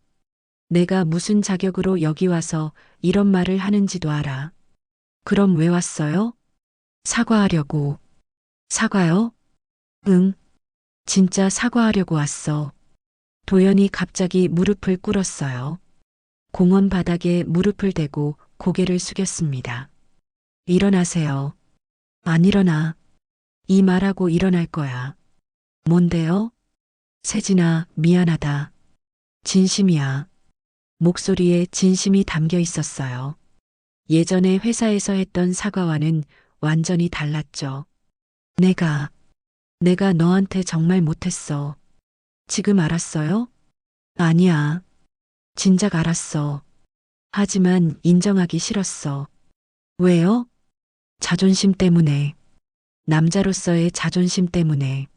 내가 무슨 자격으로 여기 와서 이런 말을 하는지도 알아. 그럼 왜 왔어요? 사과하려고. 사과요? 응. 진짜 사과하려고 왔어. 도연이 갑자기 무릎을 꿇었어요. 공원 바닥에 무릎을 대고 고개를 숙였습니다. 일어나세요. 안 일어나. 이 말하고 일어날 거야. 뭔데요? 세진아, 미안하다. 진심이야. 목소리에 진심이 담겨 있었어요. 예전에 회사에서 했던 사과와는 완전히 달랐죠. 내가 너한테 정말 못했어. 지금 알았어요? 아니야. 진작 알았어. 하지만 인정하기 싫었어. 왜요? 자존심 때문에. 남자로서의 자존심 때문에.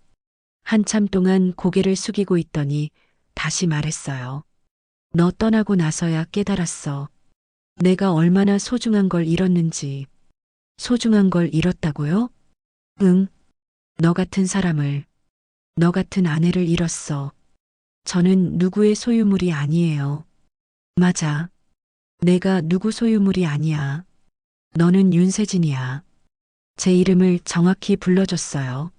한참 동안 고개를 숙이고 있더니 다시 말했어요. 너 떠나고 나서야 깨달았어. 내가 얼마나 소중한 걸 잃었는지. 소중한 걸 잃었다고요? 응. 너 같은 사람을, 너 같은 아내를 잃었어. 저는 누구의 소유물이 아니에요. 맞아. 내가 누구 소유물이 아니야. 너는 윤세진이야. 제 이름을 정확히 불러줬어요.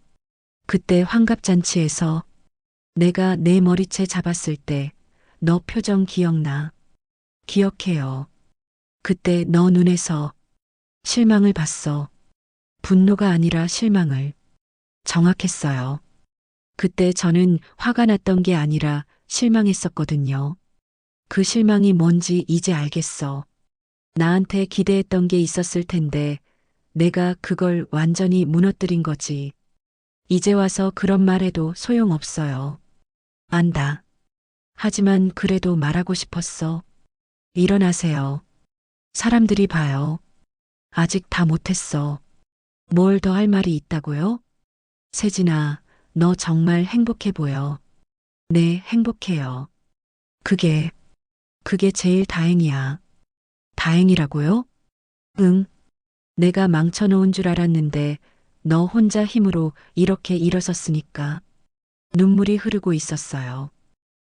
그때 환갑잔치에서 내가 내 머리채 잡았을 때 너 표정 기억나? 기억해요. 그때 너 눈에서 실망을 봤어. 분노가 아니라 실망을. 정확했어요. 그때 저는 화가 났던 게 아니라 실망했었거든요. 그 실망이 뭔지 이제 알겠어. 나한테 기대했던 게 있었을 텐데 내가 그걸 완전히 무너뜨린 거지. 이제 와서 그런 말해도 소용없어요. 안다. 하지만 그래도 말하고 싶었어. 일어나세요. 사람들이 봐요. 아직 다 못했어. 뭘 더 할 말이 있다고요? 세진아, 너 정말 행복해 보여. 네, 행복해요. 그게 제일 다행이야. 다행이라고요? 응. 내가 망쳐놓은 줄 알았는데 너 혼자 힘으로 이렇게 일어섰으니까. 눈물이 흐르고 있었어요.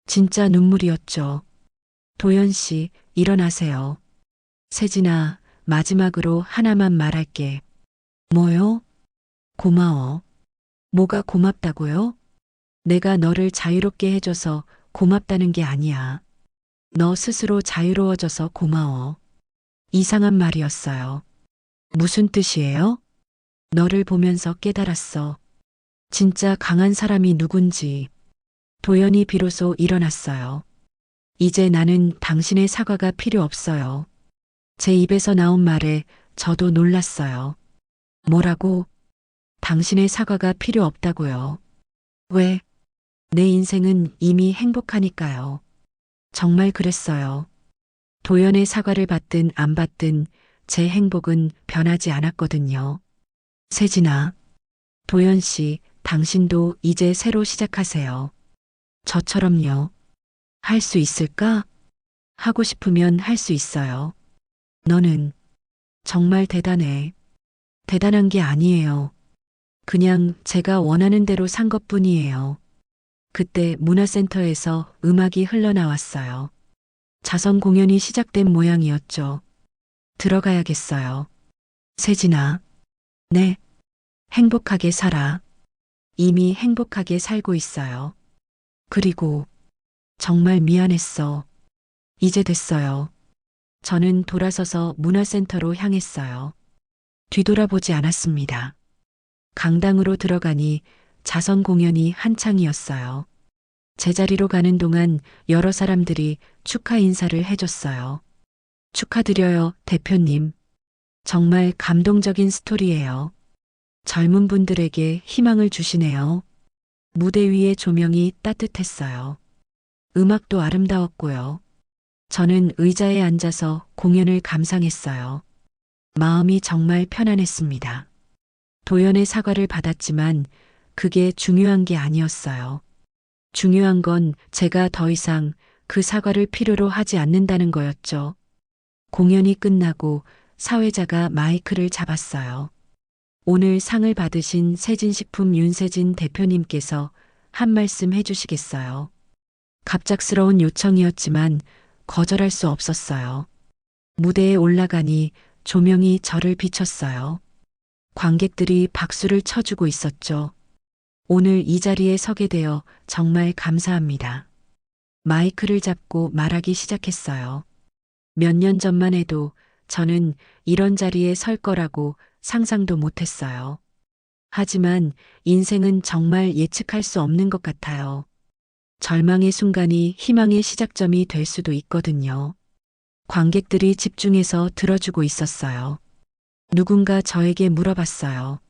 진짜 눈물이었죠. 도연 씨, 일어나세요. 세진아, 마지막으로 하나만 말할게. 뭐요? 고마워. 뭐가 고맙다고요? 내가 너를 자유롭게 해줘서 고맙다는 게 아니야. 너 스스로 자유로워져서 고마워. 이상한 말이었어요. 무슨 뜻이에요? 너를 보면서 깨달았어. 진짜 강한 사람이 누군지. 도연이 비로소 일어났어요. 이제 나는 당신의 사과가 필요 없어요. 제 입에서 나온 말에 저도 놀랐어요. 뭐라고? 당신의 사과가 필요 없다고요. 왜? 내 인생은 이미 행복하니까요. 정말 그랬어요. 도연의 사과를 받든 안 받든 제 행복은 변하지 않았거든요. 세진아, 도연 씨, 당신도 이제 새로 시작하세요. 저처럼요. 할 수 있을까? 하고 싶으면 할 수 있어요. 너는 정말 대단해. 대단한 게 아니에요. 그냥 제가 원하는 대로 산 것뿐이에요. 그때 문화센터에서 음악이 흘러나왔어요. 자선 공연이 시작된 모양이었죠. 들어가야겠어요. 세진아. 네. 행복하게 살아. 이미 행복하게 살고 있어요. 그리고 정말 미안했어. 이제 됐어요. 저는 돌아서서 문화센터로 향했어요. 뒤돌아보지 않았습니다. 강당으로 들어가니 자선 공연이 한창이었어요. 제자리로 가는 동안 여러 사람들이 축하 인사를 해줬어요. 축하드려요, 대표님. 정말 감동적인 스토리예요. 젊은 분들에게 희망을 주시네요. 무대 위의 조명이 따뜻했어요. 음악도 아름다웠고요. 저는 의자에 앉아서 공연을 감상했어요. 마음이 정말 편안했습니다. 도연의 사과를 받았지만 그게 중요한 게 아니었어요. 중요한 건 제가 더 이상 그 사과를 필요로 하지 않는다는 거였죠. 공연이 끝나고 사회자가 마이크를 잡았어요. 오늘 상을 받으신 세진식품 윤세진 대표님께서 한 말씀 해주시겠어요? 갑작스러운 요청이었지만 거절할 수 없었어요. 무대에 올라가니 조명이 저를 비췄어요. 관객들이 박수를 쳐주고 있었죠. 오늘 이 자리에 서게 되어 정말 감사합니다. 마이크를 잡고 말하기 시작했어요. 몇 년 전만 해도 저는 이런 자리에 설 거라고 상상도 못했어요. 하지만 인생은 정말 예측할 수 없는 것 같아요. 절망의 순간이 희망의 시작점이 될 수도 있거든요. 관객들이 집중해서 들어주고 있었어요. 누군가 저에게 물어봤어요.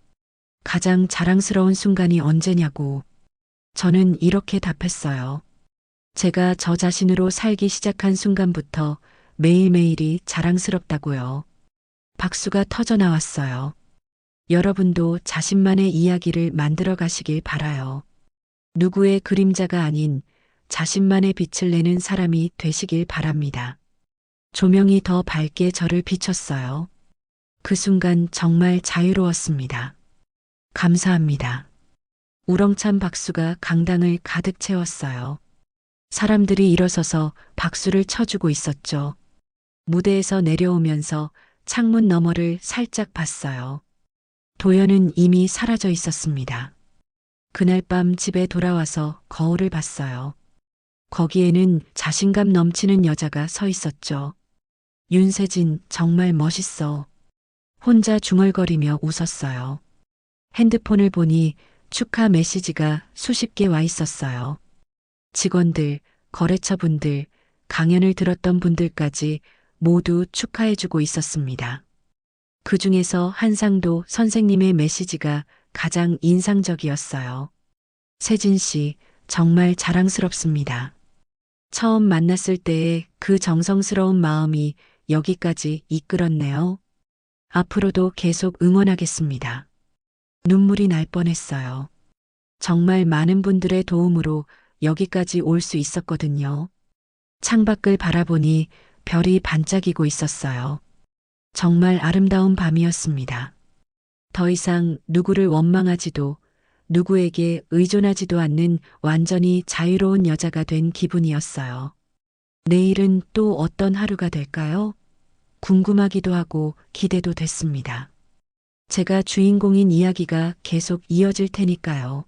가장 자랑스러운 순간이 언제냐고. 저는 이렇게 답했어요. 제가 저 자신으로 살기 시작한 순간부터 매일매일이 자랑스럽다고요. 박수가 터져 나왔어요. 여러분도 자신만의 이야기를 만들어 가시길 바라요. 누구의 그림자가 아닌 자신만의 빛을 내는 사람이 되시길 바랍니다. 조명이 더 밝게 저를 비췄어요. 그 순간 정말 자유로웠습니다. 감사합니다. 우렁찬 박수가 강당을 가득 채웠어요. 사람들이 일어서서 박수를 쳐주고 있었죠. 무대에서 내려오면서 창문 너머를 살짝 봤어요. 도연은 이미 사라져 있었습니다. 그날 밤 집에 돌아와서 거울을 봤어요. 거기에는 자신감 넘치는 여자가 서 있었죠. 윤세진, 정말 멋있어. 혼자 중얼거리며 웃었어요. 핸드폰을 보니 축하 메시지가 수십 개 와 있었어요. 직원들, 거래처분들, 강연을 들었던 분들까지 모두 축하해주고 있었습니다. 그 중에서 한상도 선생님의 메시지가 가장 인상적이었어요. 세진 씨, 정말 자랑스럽습니다. 처음 만났을 때의 그 정성스러운 마음이 여기까지 이끌었네요. 앞으로도 계속 응원하겠습니다. 눈물이 날 뻔했어요. 정말 많은 분들의 도움으로 여기까지 올 수 있었거든요. 창밖을 바라보니 별이 반짝이고 있었어요. 정말 아름다운 밤이었습니다. 더 이상 누구를 원망하지도 누구에게 의존하지도 않는 완전히 자유로운 여자가 된 기분이었어요. 내일은 또 어떤 하루가 될까요? 궁금하기도 하고 기대도 됐습니다. 제가 주인공인 이야기가 계속 이어질 테니까요.